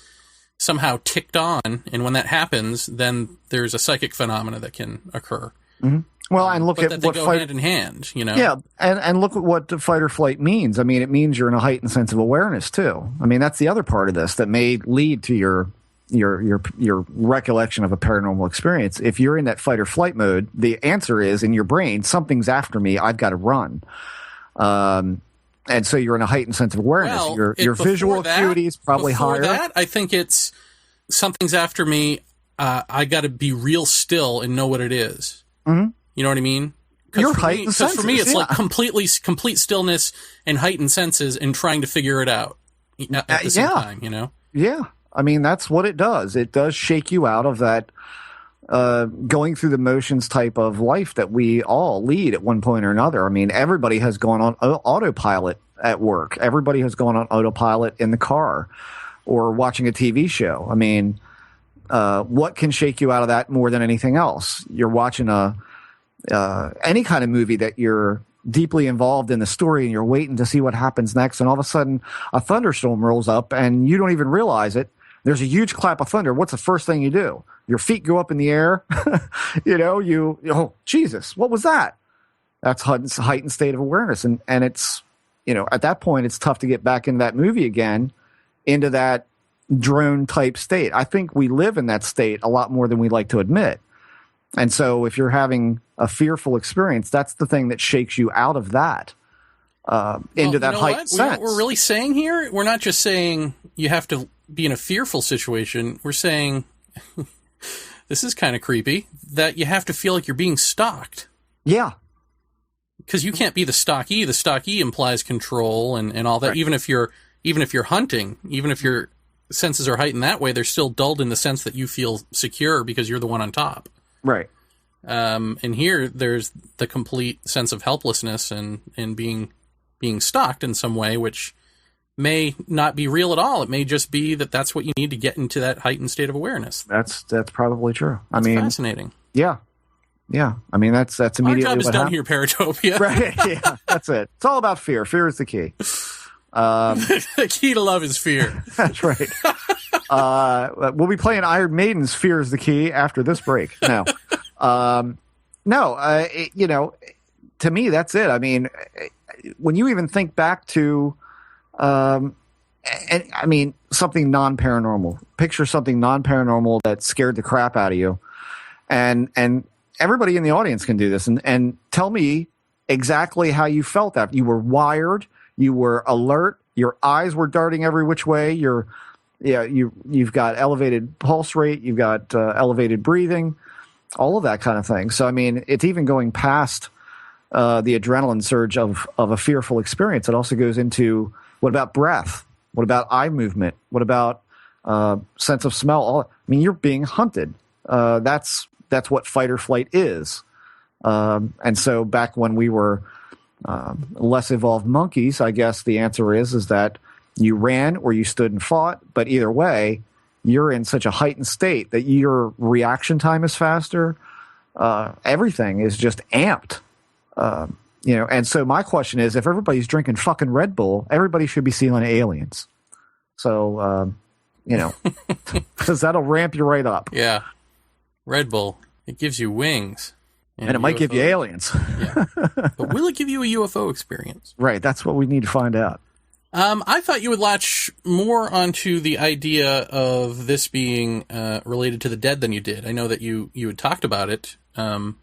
somehow ticked on, and when that happens, then there's a psychic phenomena that can occur. Mm-hmm. Well, and look at what go hand in hand, Yeah, and look at what the fight or flight means. I mean, it means you're in a heightened sense of awareness too. I mean, that's the other part of this that may lead to your recollection of a paranormal experience. If you're in that fight or flight mode, the answer is in your brain, something's after me. I've got to run. And so you're in a heightened sense of awareness. Well, your visual acuity is probably higher. That, I think it's something's after me. I got to be real still and know what it is. Mm-hmm. You know what I mean? Your heightened senses. Because for me, it's like complete stillness and heightened senses and trying to figure it out at the same time. Yeah. I mean, that's what it does. It does shake you out of that going through the motions type of life that we all lead at one point or another. I mean, everybody has gone on autopilot at work. Everybody has gone on autopilot in the car or watching a TV show. I mean, what can shake you out of that more than anything else? You're watching any kind of movie that you're deeply involved in the story and you're waiting to see what happens next, and all of a sudden a thunderstorm rolls up and you don't even realize it. There's a huge clap of thunder. What's the first thing you do? Your feet go up in the air. Oh, Jesus, what was that? That's heightened state of awareness. And it's, at that point, it's tough to get back into that movie again, into that drone type state. I think we live in that state a lot more than we like to admit. And so if you're having a fearful experience, that's the thing that shakes you out of that, into that heightened sense. What we're really saying here, we're not just saying you have to be in a fearful situation. We're saying, this is kind of creepy, that you have to feel like you're being stalked. Yeah. Because you can't be the stalkee. The stalkee implies control and all that. Right. Even if you're hunting, even if your senses are heightened that way, they're still dulled in the sense that you feel secure because you're the one on top. Right. And here there's the complete sense of helplessness and being stalked in some way, which may not be real at all. It may just be that that's what you need to get into that heightened state of awareness. That's probably true. That's fascinating. Yeah. Yeah. I mean, that's immediately our job is what done happened. here, Paratopia. Right. Yeah. That's it. It's all about fear. Fear is the key. The key to love is fear. That's right. We'll be playing Iron Maiden's "Fear Is the Key" after this break. No, to me, that's it. I mean, when you even think back to, something non-paranormal. Picture something non-paranormal that scared the crap out of you, and everybody in the audience can do this. And tell me exactly how you felt after. You were wired. You were alert. Your eyes were darting every which way. You've got elevated pulse rate. You've got elevated breathing, all of that kind of thing. So, I mean, it's even going past the adrenaline surge of a fearful experience. It also goes into, what about breath? What about eye movement? What about sense of smell? I mean, you're being hunted. That's what fight or flight is. And so back when we were less evolved monkeys, I guess the answer is that you ran or you stood and fought. But either way, you're in such a heightened state that your reaction time is faster. Everything is just amped. And so my question is, if everybody's drinking fucking Red Bull, everybody should be seeing aliens. So, because that'll ramp you right up. Yeah. Red Bull, it gives you wings. And it might give you aliens. Yeah. But will it give you a UFO experience? Right. That's what we need to find out. I thought you would latch more onto the idea of this being related to the dead than you did. I know that you had talked about it. But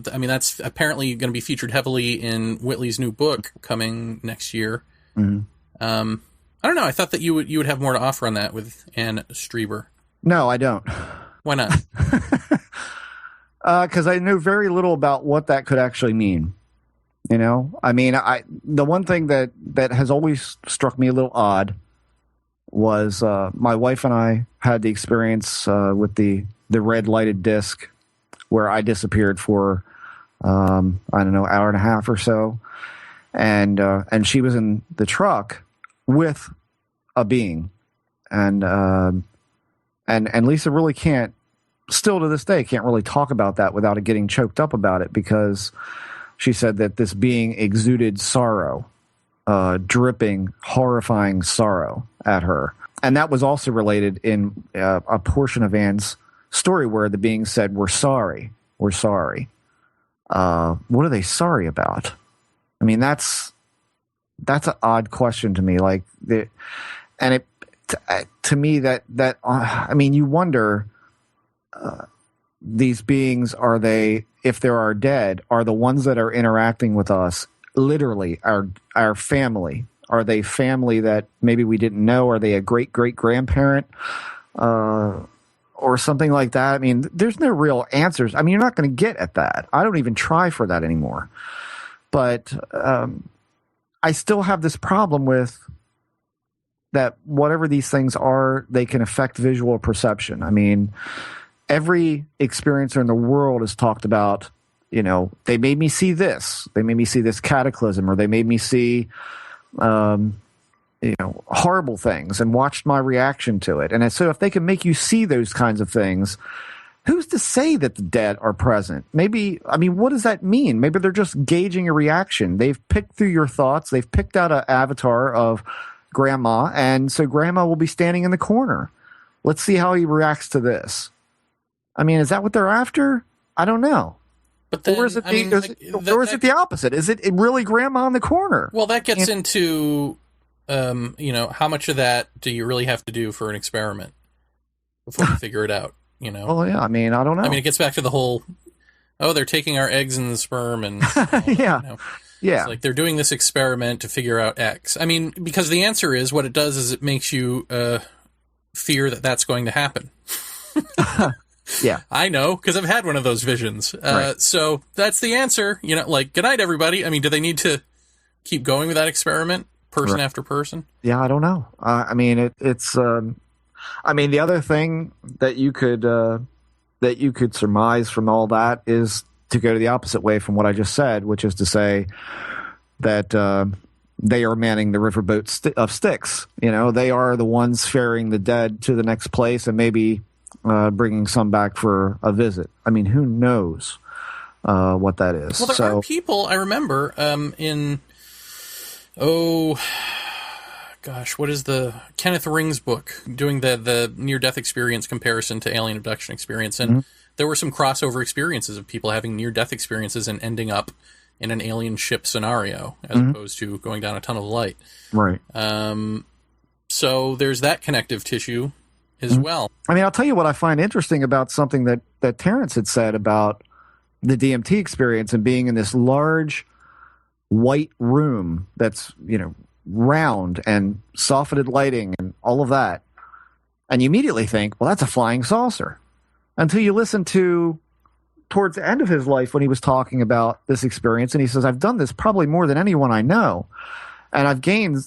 that's apparently going to be featured heavily in Whitley's new book coming next year. Mm-hmm. I don't know. I thought that you would have more to offer on that with Anne Strieber. No, I don't. Why not? Because I know very little about what that could actually mean. The one thing that has always struck me a little odd was my wife and I had the experience with the red lighted disc where I disappeared for hour and a half or so, and she was in the truck with a being, and Lisa really can't, still to this day, can't really talk about that without it getting choked up about it, because she said that this being exuded sorrow, dripping, horrifying sorrow at her. And that was also related in a portion of Anne's story where the being said, we're sorry. What are they sorry about? I mean, that's an odd question to me. To me, you wonder, these beings, are they, if there are dead, are the ones that are interacting with us literally our family? Are they family that maybe we didn't know? Are they a great-great-grandparent or something like that? I mean, there's no real answers. I mean, you're not going to get at that. I don't even try for that anymore. But I still have this problem with that whatever these things are, they can affect visual perception. I mean, every experiencer in the world has talked about, they made me see this. They made me see this cataclysm, or they made me see, horrible things, and watched my reaction to it. And so if they can make you see those kinds of things, who's to say that the dead are present? Maybe, what does that mean? Maybe they're just gauging a reaction. They've picked through your thoughts. They've picked out an avatar of Grandma, and so Grandma will be standing in the corner. Let's see how he reacts to this. I mean, is that what they're after? I don't know. But then, or is it the opposite? Is it really Grandma in the corner? Well, that gets into, how much of that do you really have to do for an experiment before you figure it out? Well, yeah. I mean, I don't know. I mean, it gets back to the whole, they're taking our eggs and the sperm, and yeah. It's like they're doing this experiment to figure out X. I mean, because the answer is, what it does is it makes you fear that that's going to happen. Yeah, I know, because I've had one of those visions. Right. So that's the answer. Good night, everybody. I mean, do they need to keep going with that experiment, person after person? Yeah, I don't know. It's. The other thing that you could surmise from all that is to go to the opposite way from what I just said, which is to say that they are manning the riverboat of Styx. They are the ones ferrying the dead to the next place, and maybe bringing some back for a visit. I mean, who knows what that is? Well, there are people, I remember, what is the Kenneth Ring's book, doing the near-death experience comparison to alien abduction experience, and there were some crossover experiences of people having near-death experiences and ending up in an alien ship scenario, as opposed to going down a tunnel of light. Right. So there's that connective tissue as well. I mean, I'll tell you what I find interesting about something that Terrence had said about the DMT experience and being in this large white room that's, round and softened lighting and all of that. And you immediately think, well, that's a flying saucer. Until you listen to towards the end of his life when he was talking about this experience, and he says, I've done this probably more than anyone I know. And I've gained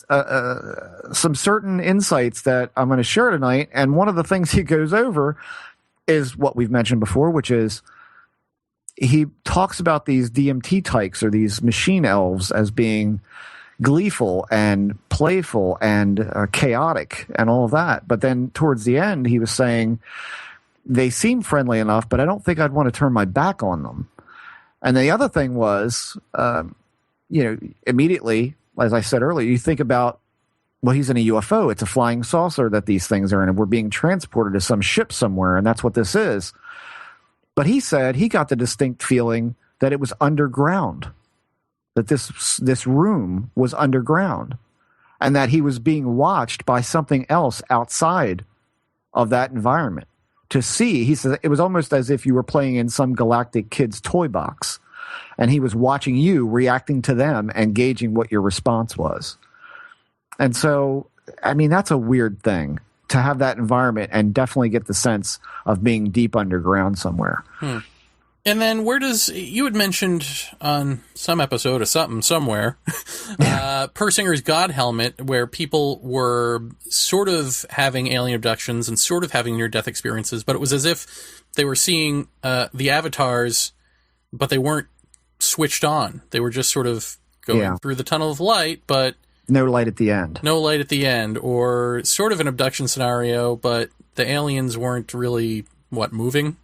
some certain insights that I'm going to share tonight. And one of the things he goes over is what we've mentioned before, which is he talks about these DMT tykes or these machine elves as being gleeful and playful and chaotic and all of that. But then towards the end, he was saying they seem friendly enough, but I don't think I'd want to turn my back on them. And the other thing was, immediately, as I said earlier, you think about, well, he's in a UFO. It's a flying saucer that these things are in, and we're being transported to some ship somewhere, and that's what this is. But he said he got the distinct feeling that it was underground, that this room was underground, and that he was being watched by something else outside of that environment. To see, he said, it was almost as if you were playing in some galactic kid's toy box, and he was watching you, reacting to them, and gauging what your response was. And so, I mean, that's a weird thing, to have that environment and definitely get the sense of being deep underground somewhere. And then you had mentioned on some episode of something somewhere, Persinger's God Helmet, where people were sort of having alien abductions and sort of having near-death experiences, but it was as if they were seeing the avatars, but they weren't switched on. They were just sort of going through the tunnel of light, but no light at the end. No light at the end, or sort of an abduction scenario, but the aliens weren't really, moving?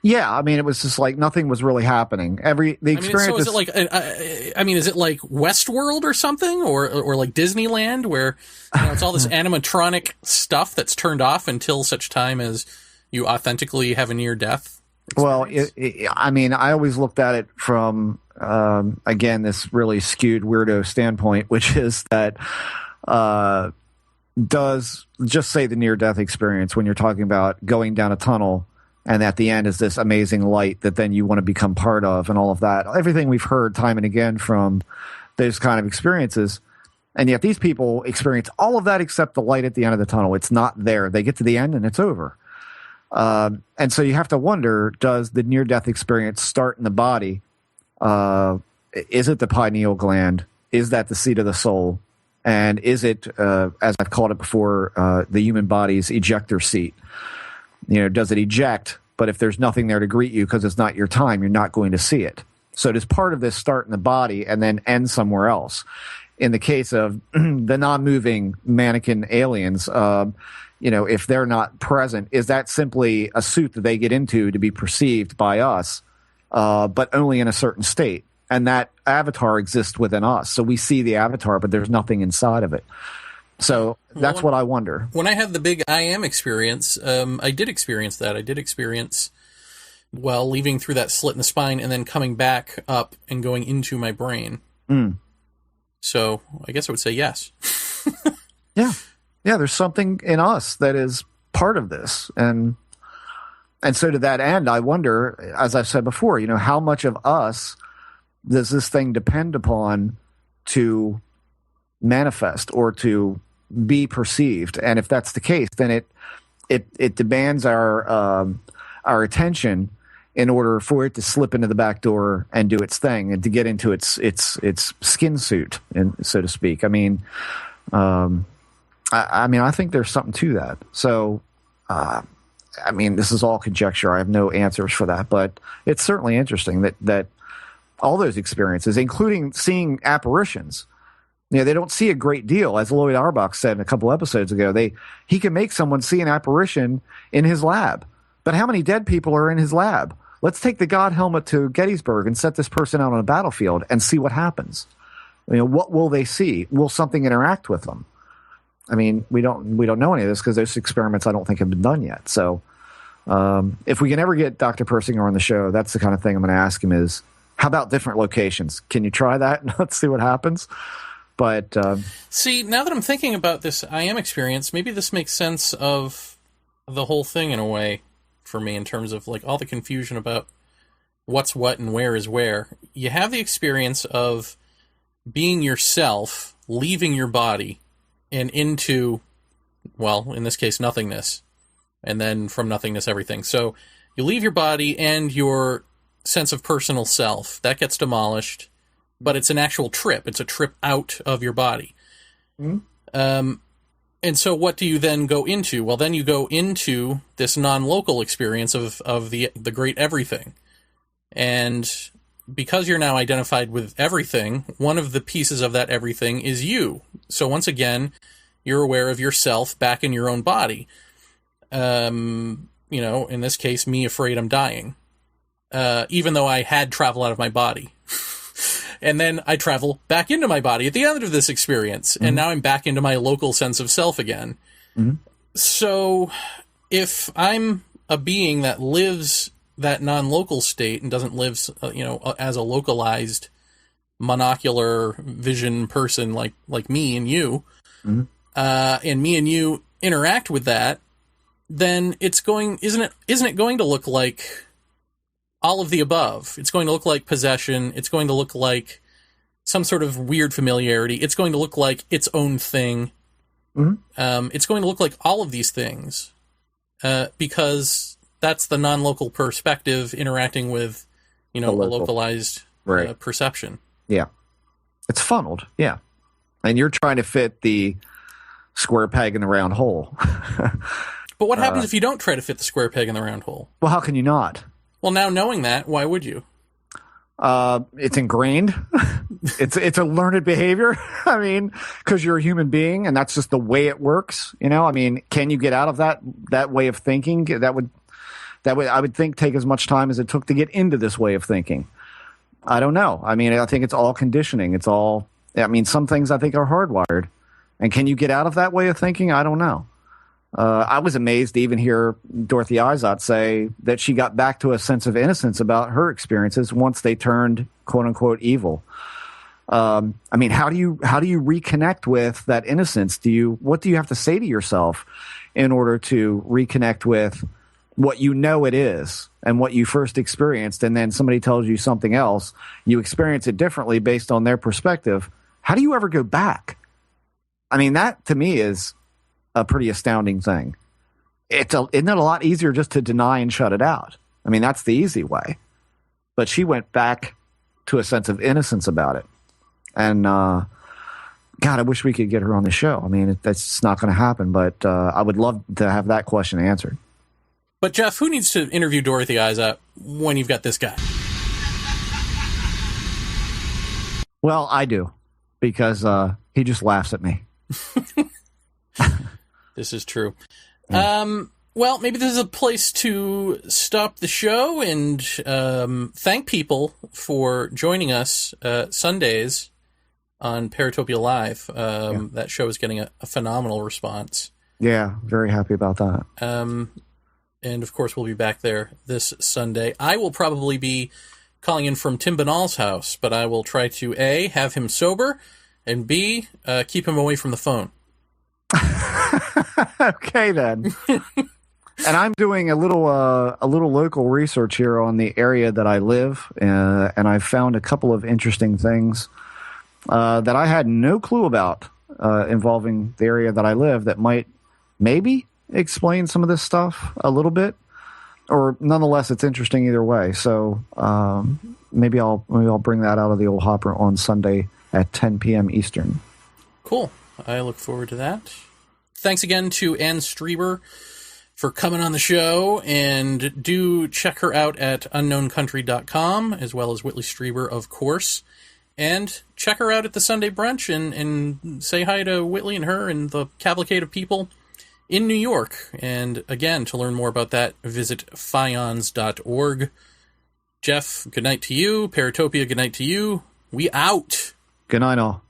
Yeah, I mean, it was just like nothing was really happening. The experience. So is it like? Is it like Westworld or something, or like Disneyland, where it's all this animatronic stuff that's turned off until such time as you authentically have a near death experience? Well, I mean, I always looked at it from again this really skewed weirdo standpoint, which is that does just say the near death experience when you're talking about going down a tunnel. And at the end is this amazing light that then you want to become part of and all of that. Everything we've heard time and again from those kind of experiences. And yet these people experience all of that except the light at the end of the tunnel. It's not there. They get to the end and it's over. And so you have to wonder, does the near-death experience start in the body? Is it the pineal gland? Is that the seat of the soul? And is it, as I've called it before, the human body's ejector seat? Does it eject? But if there's nothing there to greet you because it's not your time, you're not going to see it. So does part of this start in the body and then end somewhere else? In the case of the non-moving mannequin aliens, if they're not present, is that simply a suit that they get into to be perceived by us, but only in a certain state? And that avatar exists within us. So we see the avatar, but there's nothing inside of it. So that's what I wonder. When I had the big I am experience, I did experience that. I did experience, leaving through that slit in the spine and then coming back up and going into my brain. So I guess I would say yes. Yeah. Yeah, there's something in us that is part of this. And so to that end, I wonder, as I've said before, how much of us does this thing depend upon to manifest or to be perceived? And if that's the case, then it demands our attention in order for it to slip into the back door and do its thing and to get into its skin suit, and so to speak. I mean, I think there's something to that. So, this is all conjecture. I have no answers for that, but it's certainly interesting that all those experiences, including seeing apparitions, they don't see a great deal. As Lloyd Auerbach said a couple episodes ago, he can make someone see an apparition in his lab. But how many dead people are in his lab? Let's take the God helmet to Gettysburg and set this person out on a battlefield and see what happens. What will they see? Will something interact with them? I mean, we don't know any of this because those experiments I don't think have been done yet. So if we can ever get Dr. Persinger on the show, that's the kind of thing I'm going to ask him is, how about different locations? Can you try that? Let's see what happens. But see, now that I'm thinking about this I am experience, maybe this makes sense of the whole thing in a way for me in terms of like all the confusion about what's what and where is where. You have the experience of being yourself, leaving your body, and into, in this case, nothingness, and then from nothingness, everything. So You leave your body and your sense of personal self. That gets demolished, but it's an actual trip. It's a trip out of your body. Mm-hmm. And so what do you then go into? Well, then you go into this non-local experience of the great everything. And because you're now identified with everything, one of the pieces of that everything is you. So once again, you're aware of yourself back in your own body. In this case, me afraid I'm dying. Even though I had travel out of my body. And then I travel back into my body at the end of this experience. Mm-hmm. And now I'm back into my local sense of self again. Mm-hmm. So if I'm a being that lives that non-local state and doesn't live, as a localized monocular vision person like me and you, mm-hmm. And me and you interact with that, then isn't it going to look like all of the above? It's going to look like possession. It's going to look like some sort of weird familiarity. It's going to look like its own thing. Mm-hmm. It's going to look like all of these things because that's the non-local perspective interacting with, a localized perception. Yeah. It's funneled. Yeah. And you're trying to fit the square peg in the round hole. But what happens if you don't try to fit the square peg in the round hole? Well, how can you not? Well, now knowing that, why would you? It's ingrained. It's a learned behavior. I mean, because you're a human being, and that's just the way it works. I mean, can you get out of that way of thinking? That would I would think take as much time as it took to get into this way of thinking. I don't know. I mean, I think it's all conditioning. Some things I think are hardwired. And can you get out of that way of thinking? I don't know. I was amazed to even hear Dorothy Izot say that she got back to a sense of innocence about her experiences once they turned "quote unquote" evil. How do you reconnect with that innocence? What do you have to say to yourself in order to reconnect with what you know it is and what you first experienced, and then somebody tells you something else, you experience it differently based on their perspective? How do you ever go back? I mean, that to me is a pretty astounding thing. Isn't it a lot easier just to deny and shut it out? I mean, that's the easy way. But she went back to a sense of innocence about it. And, God, I wish we could get her on the show. I mean, that's not going to happen, but I would love to have that question answered. But, Jeff, who needs to interview Dorothy Izot when you've got this guy? Well, I do, because he just laughs at me. This is true. Well, maybe this is a place to stop the show and thank people for joining us Sundays on Paratopia Live. That show is getting a phenomenal response. Yeah, very happy about that. And, of course, we'll be back there this Sunday. I will probably be calling in from Tim Banal's house, but I will try to, A, have him sober, and B, keep him away from the phone. Okay, then. And I'm doing a little local research here on the area that I live, and I've found a couple of interesting things that I had no clue about involving the area that I live that might maybe explain some of this stuff a little bit, or nonetheless, it's interesting either way. So maybe I'll bring that out of the old hopper on Sunday at 10 p.m. Eastern. Cool. I look forward to that. Thanks again to Ann Strieber for coming on the show, and do check her out at unknowncountry.com, as well as Whitley Strieber, of course. And check her out at the Sunday brunch and say hi to Whitley and her and the cavalcade of people in New York. And again, to learn more about that, visit fions.org. Jeff, good night to you. Paratopia, good night to you. We out. Good night, all.